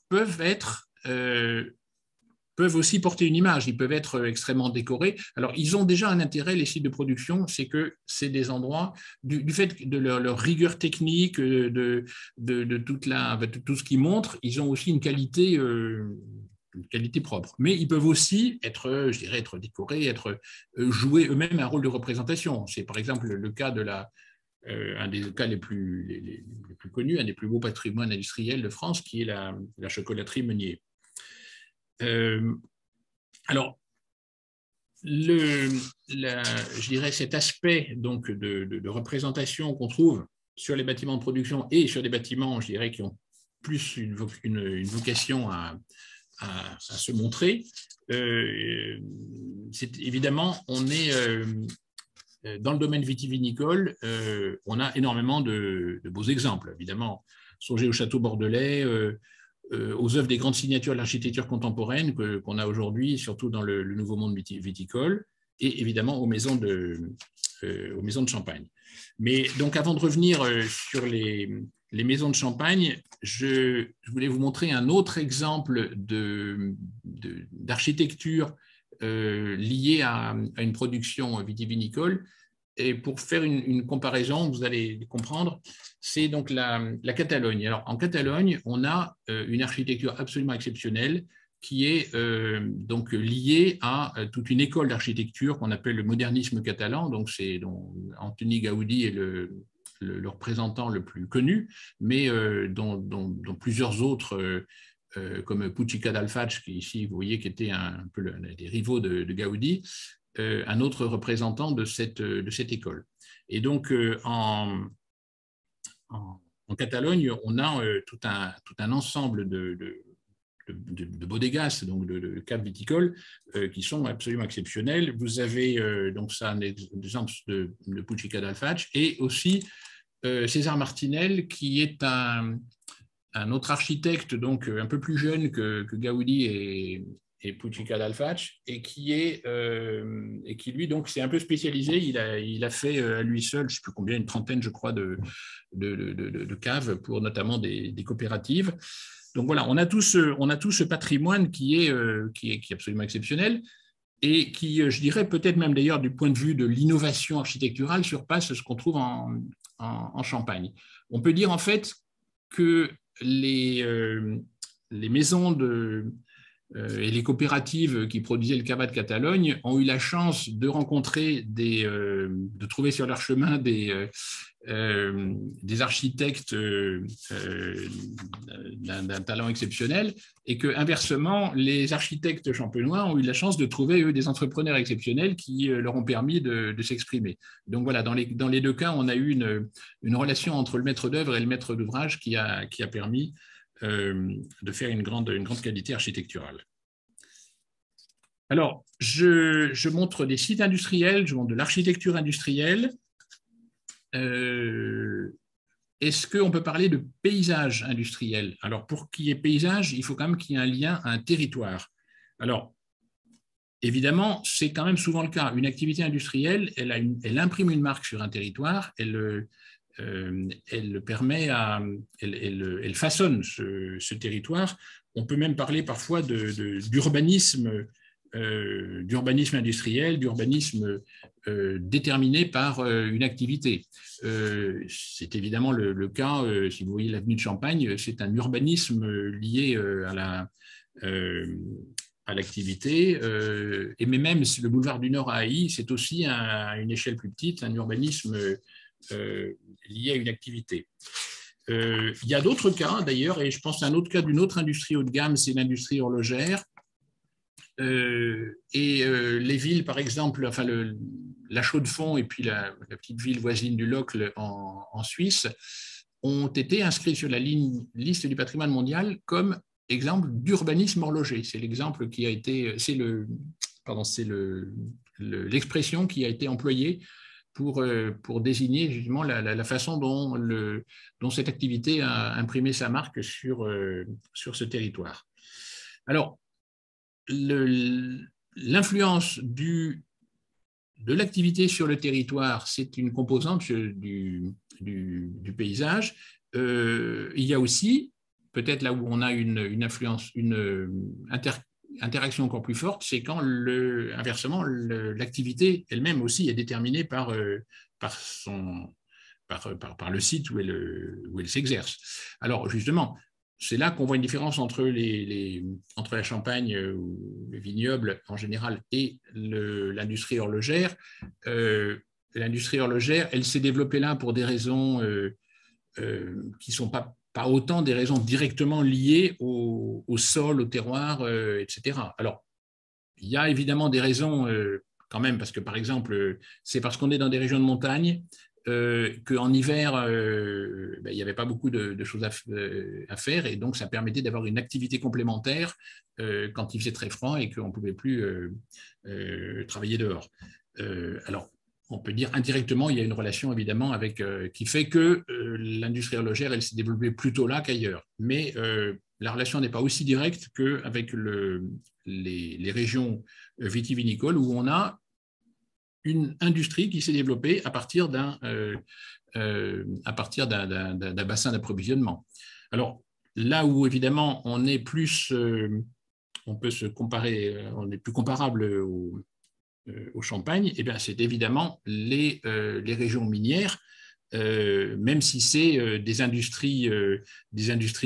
peuvent aussi porter une image, ils peuvent être extrêmement décorés. Alors, ils ont déjà un intérêt, les sites de production, c'est que c'est des endroits, du fait de leur rigueur technique, de tout ce qu'ils montrent, ils ont aussi une qualité propre. Mais ils peuvent aussi être, je dirais, être décorés, jouer eux-mêmes un rôle de représentation. C'est par exemple le cas un des cas les plus connus, un des plus beaux patrimoines industriels de France, qui est la chocolaterie Meunier. Alors, je dirais cet aspect donc de représentation qu'on trouve sur les bâtiments de production et sur des bâtiments, je dirais, qui ont plus une vocation à se montrer. Évidemment, on est dans le domaine vitivinicole, on a énormément de beaux exemples. Évidemment, songez au château bordelais, aux œuvres des grandes signatures de l'architecture contemporaine qu'on a aujourd'hui, surtout dans le nouveau monde viticole, et évidemment aux maisons de Champagne. Mais donc, avant de revenir sur les maisons de champagne, je voulais vous montrer un autre exemple d'architecture liée à une production vitivinicole. Et pour faire une comparaison, vous allez comprendre, c'est donc la Catalogne. Alors, en Catalogne, on a une architecture absolument exceptionnelle qui est donc liée à toute une école d'architecture qu'on appelle le modernisme catalan. Donc, c'est Antoni Gaudí est le représentant le plus connu, mais dont plusieurs autres, comme Puig d'Alfach, qui ici, vous voyez, qui était un peu des rivaux de Gaudí, un autre représentant de cette école. Et donc, en Catalogne, on a tout un ensemble de bodegas, donc de caves viticoles, qui sont absolument exceptionnelles. Vous avez donc ça, un exemple de Puig d'Alfach, et aussi César Martinel, qui est un autre architecte, donc un peu plus jeune que Gaudí et Puig d'Alfach, et qui lui donc s'est un peu spécialisé. Il a fait à lui seul, je ne sais plus combien, une trentaine, je crois, de caves pour notamment des coopératives. Donc voilà, on a tout ce patrimoine qui est absolument exceptionnel et qui, je dirais, peut-être même d'ailleurs du point de vue de l'innovation architecturale, surpasse ce qu'on trouve en Champagne. On peut dire en fait que les maisons et les coopératives qui produisaient le cava de Catalogne ont eu la chance de rencontrer de trouver sur leur chemin des architectes d'un talent exceptionnel, et que inversement, les architectes champenois ont eu la chance de trouver, eux, des entrepreneurs exceptionnels qui leur ont permis de s'exprimer. Donc voilà, dans les deux cas, on a eu une relation entre le maître d'œuvre et le maître d'ouvrage qui a permis de faire une grande qualité architecturale. Alors, je montre des sites industriels, je montre de l'architecture industrielle. Est-ce qu'on peut parler de paysage industriel? Alors, pour qu'il y ait paysage, il faut quand même qu'il y ait un lien à un territoire. Alors, évidemment, c'est quand même souvent le cas. Une activité industrielle, elle imprime une marque sur un territoire, elle façonne ce territoire. On peut même parler parfois d'urbanisme industriel, d'urbanisme déterminé par une activité. C'est évidemment le cas, si vous voyez l'avenue de Champagne, c'est un urbanisme lié à l'activité, mais même le boulevard du Nord à Haï, c'est aussi à une échelle plus petite, un urbanisme lié à une activité. Il y a d'autres cas d'ailleurs, et je pense à un autre cas d'une autre industrie haut de gamme, c'est l'industrie horlogère. Les villes, par exemple, enfin la Chaux-de-Fonds et puis la petite ville voisine du Locle en Suisse, ont été inscrits sur la liste du patrimoine mondial comme exemple d'urbanisme horloger. C'est l'exemple qui a été, c'est l'expression qui a été employée pour désigner justement la façon dont cette activité a imprimé sa marque sur ce territoire. Alors, l'influence de l'activité sur le territoire, c'est une composante du paysage. Il y a aussi, peut-être là où on a une influence, interaction encore plus forte, c'est quand inversement l'activité elle-même aussi est déterminée par le site où elle s'exerce. Alors justement, c'est là qu'on voit une différence entre la Champagne ou le vignoble en général et l'industrie horlogère. L'industrie horlogère, elle s'est développée là pour des raisons qui ne sont pas autant des raisons directement liées au sol, au terroir, etc. Alors, il y a évidemment des raisons quand même, parce que par exemple, c'est parce qu'on est dans des régions de montagne qu'en hiver, il n'y avait pas beaucoup de choses à faire, et donc ça permettait d'avoir une activité complémentaire quand il faisait très froid et qu'on ne pouvait plus travailler dehors. Alors, on peut dire indirectement, il y a une relation évidemment qui fait que l'industrie horlogère, elle s'est développée plutôt là qu'ailleurs. Mais la relation n'est pas aussi directe qu'avec les régions vitivinicoles où on a une industrie qui s'est développée à partir d'un bassin d'approvisionnement. Alors, là où évidemment on est plus, on peut se comparer, on est plus comparable au Champagne, eh bien, c'est évidemment les régions minières, même si c'est des industries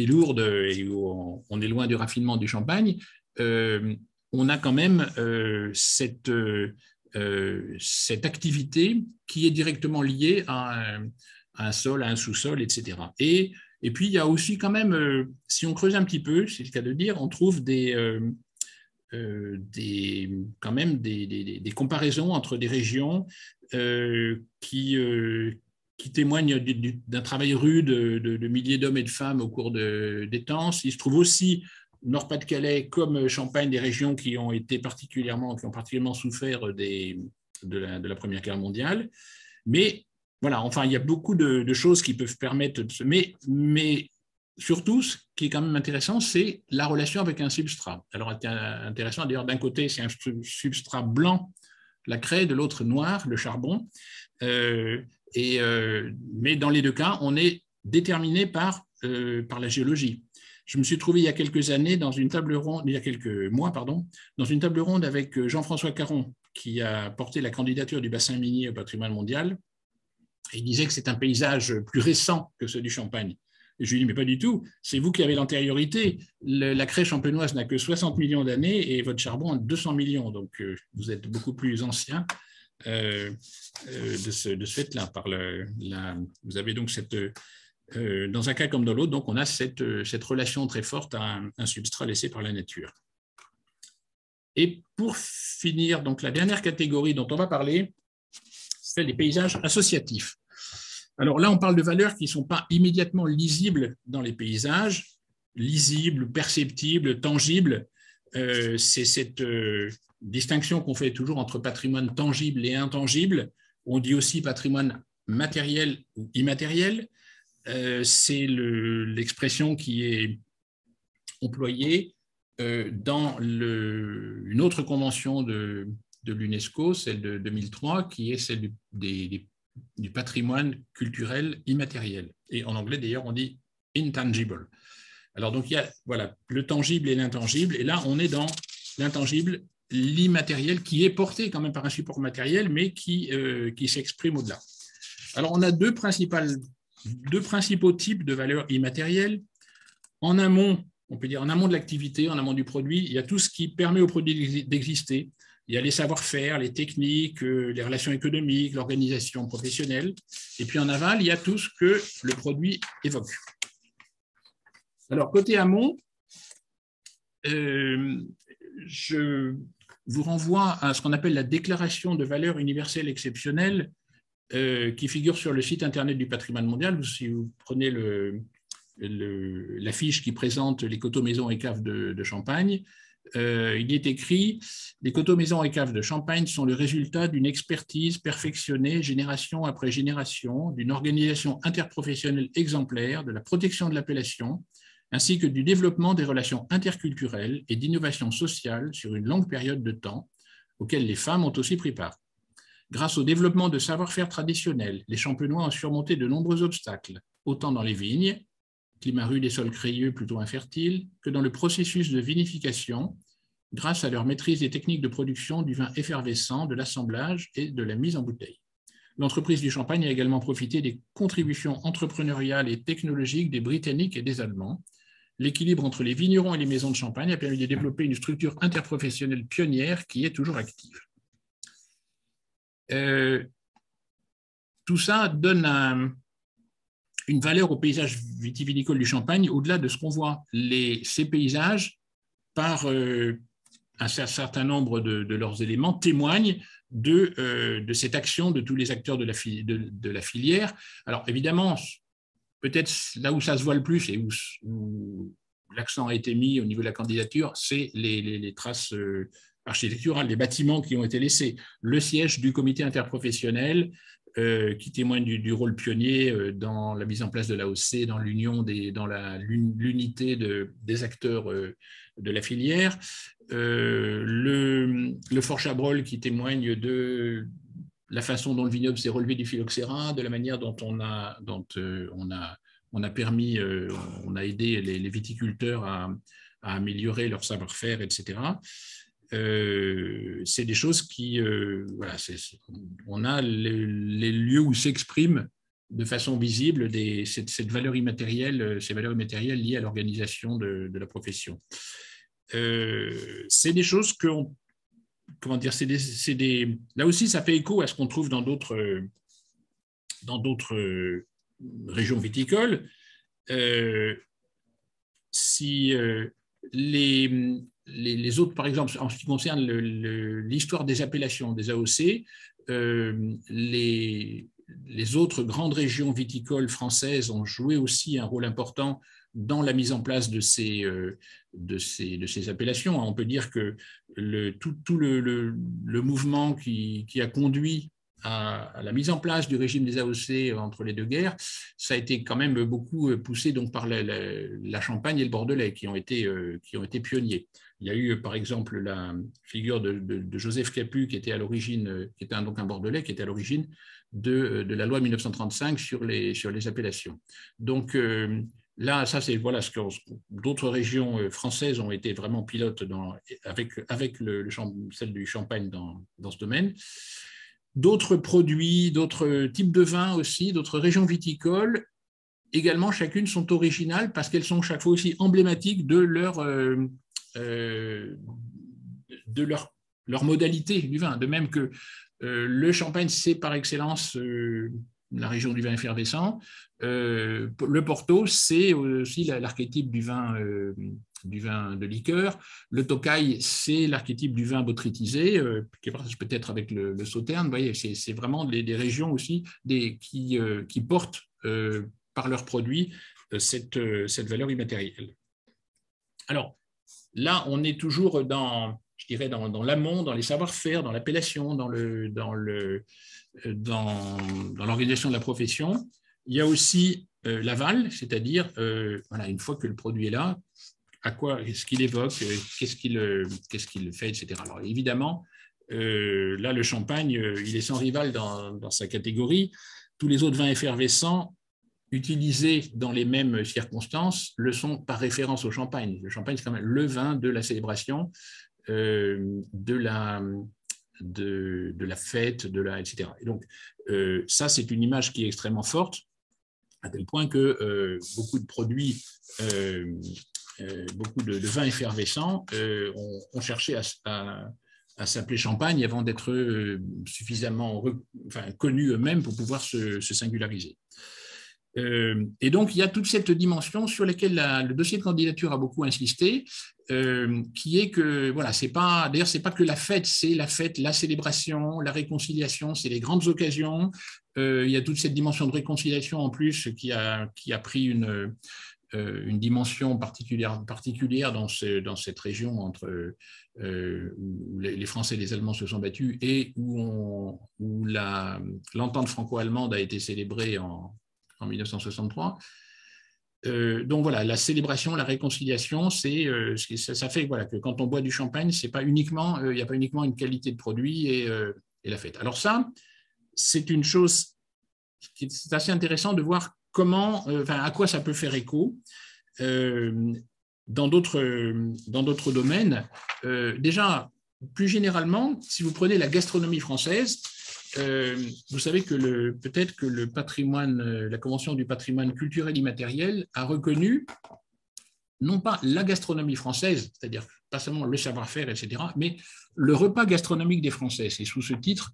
lourdes et où on est loin du raffinement du Champagne, on a quand même cette activité qui est directement liée à un sol, à un sous-sol, etc. Et puis, il y a aussi quand même, si on creuse un petit peu, c'est le cas de dire, on trouve quand même des comparaisons entre des régions qui témoignent d'un travail rude de milliers d'hommes et de femmes au cours des temps. Il se trouve aussi Nord-Pas-de-Calais comme Champagne, des régions qui ont particulièrement souffert de la Première Guerre mondiale. Mais voilà, enfin, il y a beaucoup de choses qui peuvent permettre de se... Mais surtout, ce qui est quand même intéressant, c'est la relation avec un substrat. Alors, c'est intéressant, d'ailleurs, d'un côté, c'est un substrat blanc, la craie, de l'autre noir, le charbon. Mais dans les deux cas, on est déterminé par la géologie. Je me suis trouvé il y a quelques années il y a quelques mois, dans une table ronde avec Jean-François Caron, qui a porté la candidature du bassin minier au patrimoine mondial. Il disait que c'est un paysage plus récent que ceux du Champagne. Et je lui dis, mais pas du tout, c'est vous qui avez l'antériorité. La craie champenoise n'a que 60 millions d'années et votre charbon a 200 millions. Donc, vous êtes beaucoup plus ancien de ce fait-là. Vous avez donc dans un cas comme dans l'autre, donc on a cette relation très forte à un substrat laissé par la nature. Et pour finir, donc la dernière catégorie dont on va parler, c'est les paysages associatifs. Alors là, on parle de valeurs qui ne sont pas immédiatement lisibles dans les paysages, lisibles, perceptibles, tangibles. C'est cette distinction qu'on fait toujours entre patrimoine tangible et intangible. On dit aussi patrimoine matériel ou immatériel. C'est l'expression qui est employée dans une autre convention de l'UNESCO, celle de 2003, qui est celle du patrimoine culturel immatériel. Et en anglais, d'ailleurs, on dit intangible. Alors, donc, il y a le tangible et l'intangible. Et là, on est dans l'intangible, l'immatériel, qui est porté quand même par un support matériel, mais qui s'exprime au-delà. Alors, on a deux principaux types de valeurs immatérielles. En amont, on peut dire en amont de l'activité, en amont du produit, il y a tout ce qui permet au produit d'exister. Il y a les savoir-faire, les techniques, les relations économiques, l'organisation professionnelle. Et puis en aval, il y a tout ce que le produit évoque. Alors, côté amont, je vous renvoie à ce qu'on appelle la déclaration de valeur universelle exceptionnelle qui figure sur le site internet du patrimoine mondial. Si vous prenez la fiche qui présente les coteaux, maisons et caves de Champagne, il est écrit « Les coteaux, maisons et caves de Champagne sont le résultat d'une expertise perfectionnée génération après génération, d'une organisation interprofessionnelle exemplaire, de la protection de l'appellation, ainsi que du développement des relations interculturelles et d'innovation sociale sur une longue période de temps, auxquelles les femmes ont aussi pris part. Grâce au développement de savoir-faire traditionnels, les Champenois ont surmonté de nombreux obstacles, autant dans les vignes, climat rude et sols crayeux plutôt infertiles, que dans le processus de vinification, grâce à leur maîtrise des techniques de production du vin effervescent, de l'assemblage et de la mise en bouteille. L'entreprise du Champagne a également profité des contributions entrepreneuriales et technologiques des Britanniques et des Allemands. L'équilibre entre les vignerons et les maisons de Champagne a permis de développer une structure interprofessionnelle pionnière qui est toujours active. » Tout ça donne une valeur au paysage vitivinicole du Champagne au-delà de ce qu'on voit. Ces paysages, par un certain nombre de leurs éléments, témoignent de cette action de tous les acteurs de la filière. Alors évidemment, peut-être là où ça se voit le plus et où l'accent a été mis au niveau de la candidature, c'est les traces architecturales, les bâtiments qui ont été laissés. Le siège du comité interprofessionnel, qui témoigne du rôle pionnier dans la mise en place de l'AOC, dans l'unité des acteurs de la filière. Le Fort Chabrol qui témoigne la façon dont le vignoble s'est relevé du phylloxéra, de la manière dont on a permis, on a aidé les viticulteurs à améliorer leur savoir-faire, etc. C'est des choses qui, voilà, on a les lieux où s'expriment de façon visible cette valeur immatérielle, ces valeurs immatérielles liées à l'organisation de la profession. C'est des choses que, comment dire, là aussi, ça fait écho à ce qu'on trouve dans d'autres régions viticoles. Si les autres, par exemple, en ce qui concerne l'histoire des appellations, des AOC, les autres grandes régions viticoles françaises ont joué aussi un rôle important dans la mise en place de ces appellations. On peut dire que tout le mouvement qui a conduit à la mise en place du régime des AOC entre les deux guerres, ça a été quand même beaucoup poussé donc par la Champagne et le Bordelais qui ont été pionniers. Il y a eu par exemple la figure de Joseph Capu qui était à l'origine, qui était donc un Bordelais, qui était à l'origine de la loi 1935 sur les appellations. Donc là, ça c'est voilà ce que d'autres régions françaises ont été vraiment pilotes avec celle du Champagne dans ce domaine. D'autres produits, d'autres types de vins aussi, d'autres régions viticoles, également chacune sont originales parce qu'elles sont chaque fois aussi emblématiques de leur modalité du vin. De même que le Champagne, c'est par excellence la région du vin effervescent. Le Porto, c'est aussi l'archétype du vin de liqueur. Le Tokaï, c'est l'archétype du vin botrytisé, qui est peut-être avec le Sauterne. Vous voyez, c'est vraiment des régions aussi qui portent par leurs produits cette valeur immatérielle. Alors, là, on est toujours dans l'amont, dans les savoir-faire, dans l'appellation, dans l'organisation de la profession. Il y a aussi l'aval, c'est-à-dire, voilà, une fois que le produit est là, à quoi est-ce qu'il évoque, qu'est-ce qu'il fait, etc. Alors, évidemment, là, le champagne, il est sans rival dans sa catégorie. Tous les autres vins effervescents utilisés dans les mêmes circonstances le sont par référence au champagne. Le champagne, c'est quand même le vin de la célébration, de la fête, etc. Et donc, ça, c'est une image qui est extrêmement forte, à tel point que beaucoup de produits, beaucoup de vins effervescents ont cherché à s'appeler champagne avant d'être suffisamment connus eux-mêmes pour pouvoir se singulariser. Et donc, il y a toute cette dimension sur laquelle le dossier de candidature a beaucoup insisté, qui est que, voilà, d'ailleurs, c'est pas que la fête, c'est la fête, la célébration, la réconciliation, c'est les grandes occasions. Il y a toute cette dimension de réconciliation en plus qui a pris une dimension particulière dans cette région entre où les Français et les Allemands se sont battus et où l'entente franco-allemande a été célébrée en 1963. Donc voilà, la célébration, la réconciliation, ça fait voilà, que quand on boit du champagne, il n'y a pas uniquement une qualité de produit et la fête. Alors ça, c'est une chose qui est assez intéressant de voir à quoi ça peut faire écho dans d'autres domaines. Déjà, plus généralement, si vous prenez la gastronomie française, vous savez que peut-être que le patrimoine, la Convention du patrimoine culturel immatériel a reconnu non pas la gastronomie française, c'est-à-dire pas seulement le savoir-faire, etc., mais le repas gastronomique des Français. C'est sous ce titre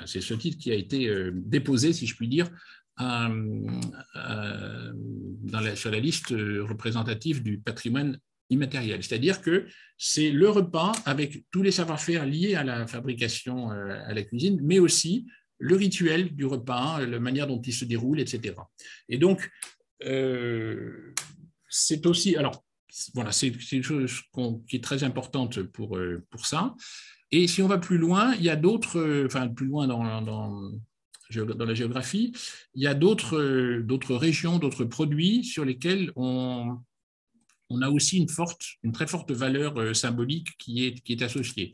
c'est ce titre qui a été déposé, si je puis dire, sur la liste représentative du patrimoine immatériel. C'est-à-dire que c'est le repas avec tous les savoir-faire liés à la fabrication, à la cuisine, mais aussi le rituel du repas, la manière dont il se déroule, etc. Et donc, c'est aussi... Alors, voilà, c'est une chose qui est très importante pour ça. Et si on va plus loin, il y a d'autres... plus loin dans la géographie, il y a d'autres régions, d'autres produits sur lesquels on a aussi une très forte valeur symbolique qui est associée.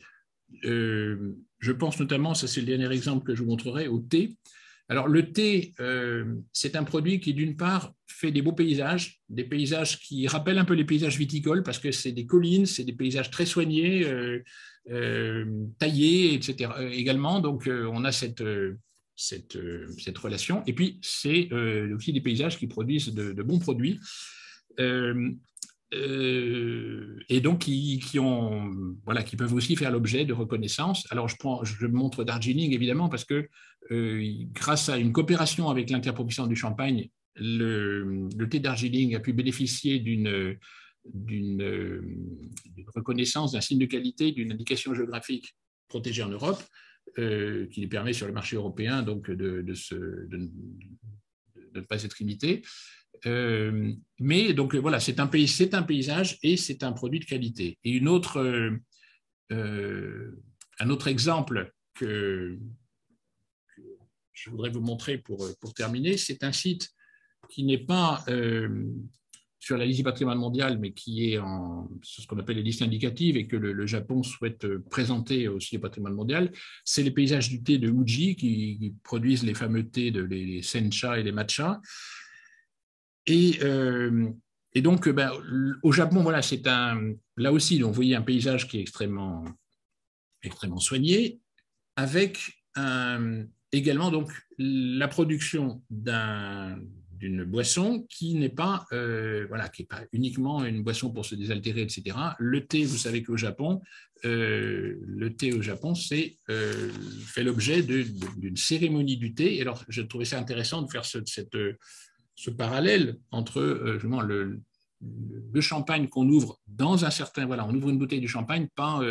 je pense notamment, ça c'est le dernier exemple que je vous montrerai, au thé. Alors le thé, c'est un produit qui d'une part fait des beaux paysages, des paysages qui rappellent un peu les paysages viticoles parce que c'est des collines, c'est des paysages très soignés, taillés, etc. Également, donc on a cette relation. Et puis c'est aussi des paysages qui produisent de bons produits. Et donc qui peuvent aussi faire l'objet de reconnaissance. Alors je montre Darjeeling évidemment parce que grâce à une coopération avec l'interprofession du Champagne, le thé Darjeeling a pu bénéficier d'une reconnaissance, d'un signe de qualité, d'une indication géographique protégée en Europe, qui lui permet sur le marché européen donc de ne pas être imité. Mais donc voilà, c'est un paysage et c'est un produit de qualité. Et un autre exemple que je voudrais vous montrer pour terminer, c'est un site qui n'est pas sur la liste du patrimoine mondial, mais qui est sur ce qu'on appelle les listes indicatives et que le Japon souhaite présenter aussi au patrimoine mondial. C'est les paysages du thé de Uji qui produisent les fameux thés les sencha et les matcha. Et donc, au Japon, voilà, là aussi, donc, vous voyez un paysage qui est extrêmement, extrêmement soigné, avec également donc, la production d'une boisson qui n'est pas, qui est pas uniquement une boisson pour se désaltérer, etc. Le thé, vous savez qu'au Japon, le thé au Japon, fait l'objet d'une cérémonie du thé. Et alors, je trouvais ça intéressant de faire ce parallèle entre justement le champagne qu'on ouvre dans un certain, voilà, on ouvre une bouteille de champagne, pas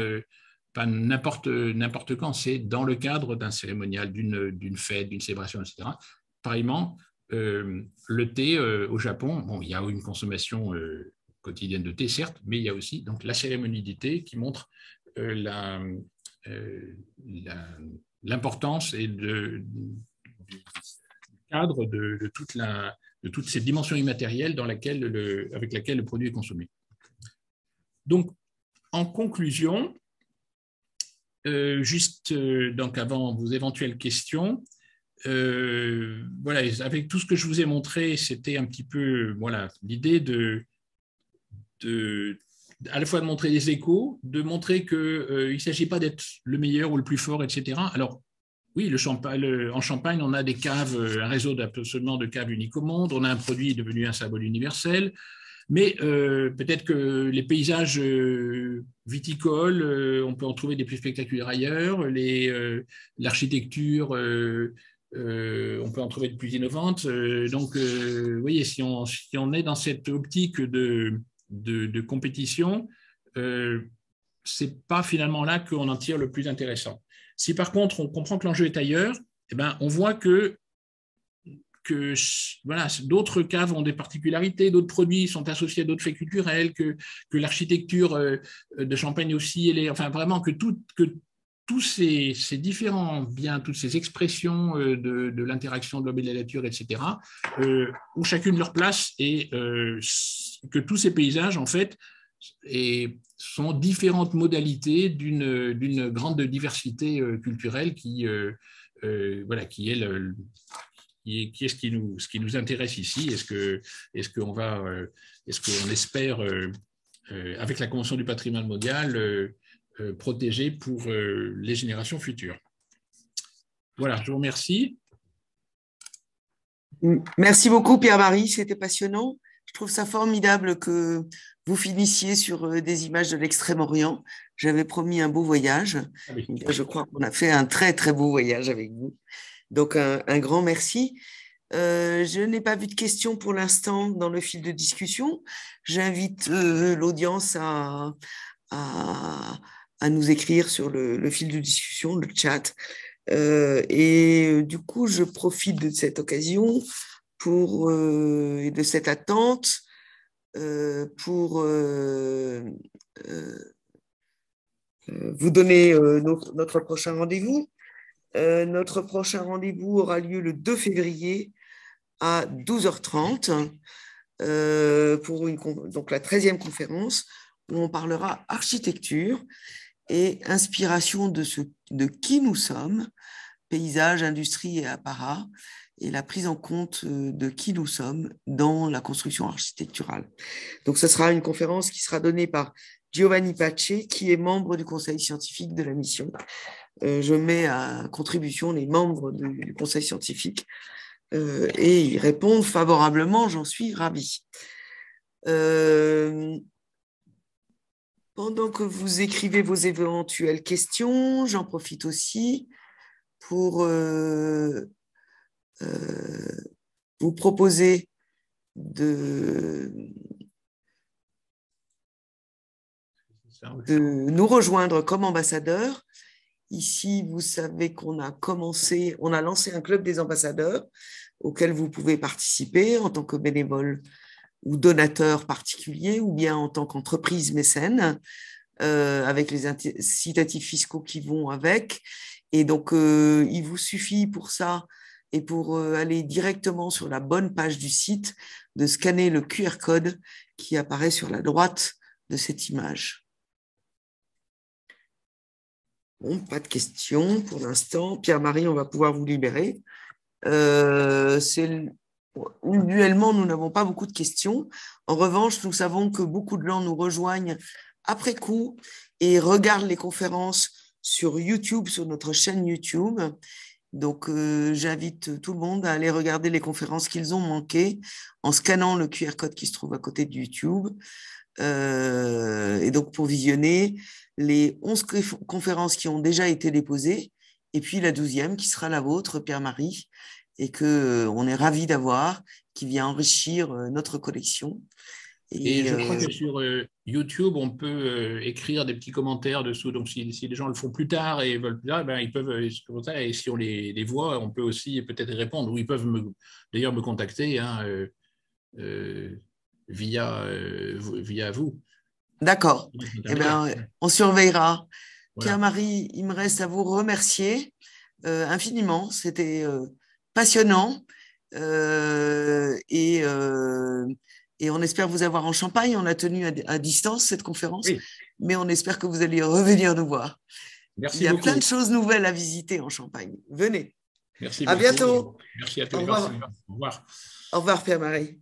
n'importe quand, c'est dans le cadre d'un cérémonial, d'une fête, d'une célébration, etc. Pareillement, le thé au Japon, bon, il y a une consommation quotidienne de thé, certes, mais il y a aussi donc, la cérémonie du thé qui montre l'importance et du cadre de toutes ces dimensions immatérielles avec laquelle le produit est consommé. Donc, en conclusion, donc avant vos éventuelles questions, voilà, avec tout ce que je vous ai montré, c'était un petit peu l'idée à la fois de montrer des échos, de montrer qu'il ne s'agit pas d'être le meilleur ou le plus fort, etc. Alors, oui, en Champagne, on a des caves, un réseau absolument de caves uniques au monde, on a un produit devenu un symbole universel, mais peut-être que les paysages viticoles, on peut en trouver des plus spectaculaires ailleurs, l'architecture, on peut en trouver de plus innovantes. Donc, vous voyez, si on est dans cette optique de compétition, c'est pas finalement là qu'on en tire le plus intéressant. Si par contre on comprend que l'enjeu est ailleurs, eh ben, on voit que voilà, d'autres caves ont des particularités, d'autres produits sont associés à d'autres faits culturels, que l'architecture de Champagne aussi, enfin vraiment que tous ces différents biens, toutes ces expressions de l'interaction de l'homme et de la nature, etc., ont chacune leur place et que tous ces paysages, en fait, sont différentes modalités d'une grande diversité culturelle qui est ce qui nous intéresse ici. Est-ce qu'on espère, avec la Convention du patrimoine mondial, protéger pour les générations futures? Voilà, je vous remercie. Merci beaucoup, Pierre-Marie, c'était passionnant. Je trouve ça formidable que vous finissiez sur des images de l'Extrême-Orient. J'avais promis un beau voyage. Ah oui. Je crois qu'on a fait un très, très beau voyage avec vous. Donc, un grand merci. Je n'ai pas vu de questions pour l'instant dans le fil de discussion. J'invite l'audience à nous écrire sur le fil de discussion, le chat. Et du coup, je profite de cette occasion et de cette attente pour vous donner notre prochain rendez-vous. Notre prochain rendez-vous aura lieu le 2 février à 12h30 pour donc la 13e conférence où on parlera architecture. et inspiration de qui nous sommes, paysage, industrie et apparat, et la prise en compte de qui nous sommes dans la construction architecturale. Donc, ce sera une conférence qui sera donnée par Giovanni Pace, qui est membre du conseil scientifique de la mission. Je mets à contribution les membres du conseil scientifique et ils répondent favorablement, j'en suis ravie. Pendant que vous écrivez vos éventuelles questions, j'en profite aussi pour vous proposer de nous rejoindre comme ambassadeurs. Ici, vous savez qu'on a lancé un club des ambassadeurs auquel vous pouvez participer en tant que bénévole ou donateur particulier ou bien en tant qu'entreprise mécène avec les incitatifs fiscaux qui vont avec. Et donc, il vous suffit pour ça et pour aller directement sur la bonne page du site de scanner le QR code qui apparaît sur la droite de cette image. Bon, pas de questions pour l'instant. Pierre-Marie, on va pouvoir vous libérer. Usuellement, nous n'avons pas beaucoup de questions. En revanche, nous savons que beaucoup de gens nous rejoignent après coup et regardent les conférences sur YouTube, sur notre chaîne YouTube. Donc, j'invite tout le monde à aller regarder les conférences qu'ils ont manquées en scannant le QR code qui se trouve à côté de YouTube. Et donc, pour visionner les 11 conférences qui ont déjà été déposées, et puis la 12e qui sera la vôtre, Pierre-Marie, et qu'on est ravis d'avoir, qui vient enrichir notre collection. Et je crois que sur YouTube, on peut écrire des petits commentaires dessous. Donc, si les gens le font plus tard et veulent plus tard, ben, ils peuvent. Et si on les voit, on peut aussi peut-être y répondre. Ou ils peuvent d'ailleurs me contacter via vous. D'accord. Eh bien, on surveillera. Voilà. Pierre-Marie, il me reste à vous remercier infiniment. C'était passionnant. Et on espère vous avoir en Champagne. On a tenu à distance cette conférence, oui. Mais on espère que vous allez revenir nous voir. Merci Il y a beaucoup. plein de choses nouvelles à visiter en Champagne. Venez. Merci à beaucoup. bientôt. Merci à tous. Au revoir. Au revoir. Au revoir, Pierre-Marie.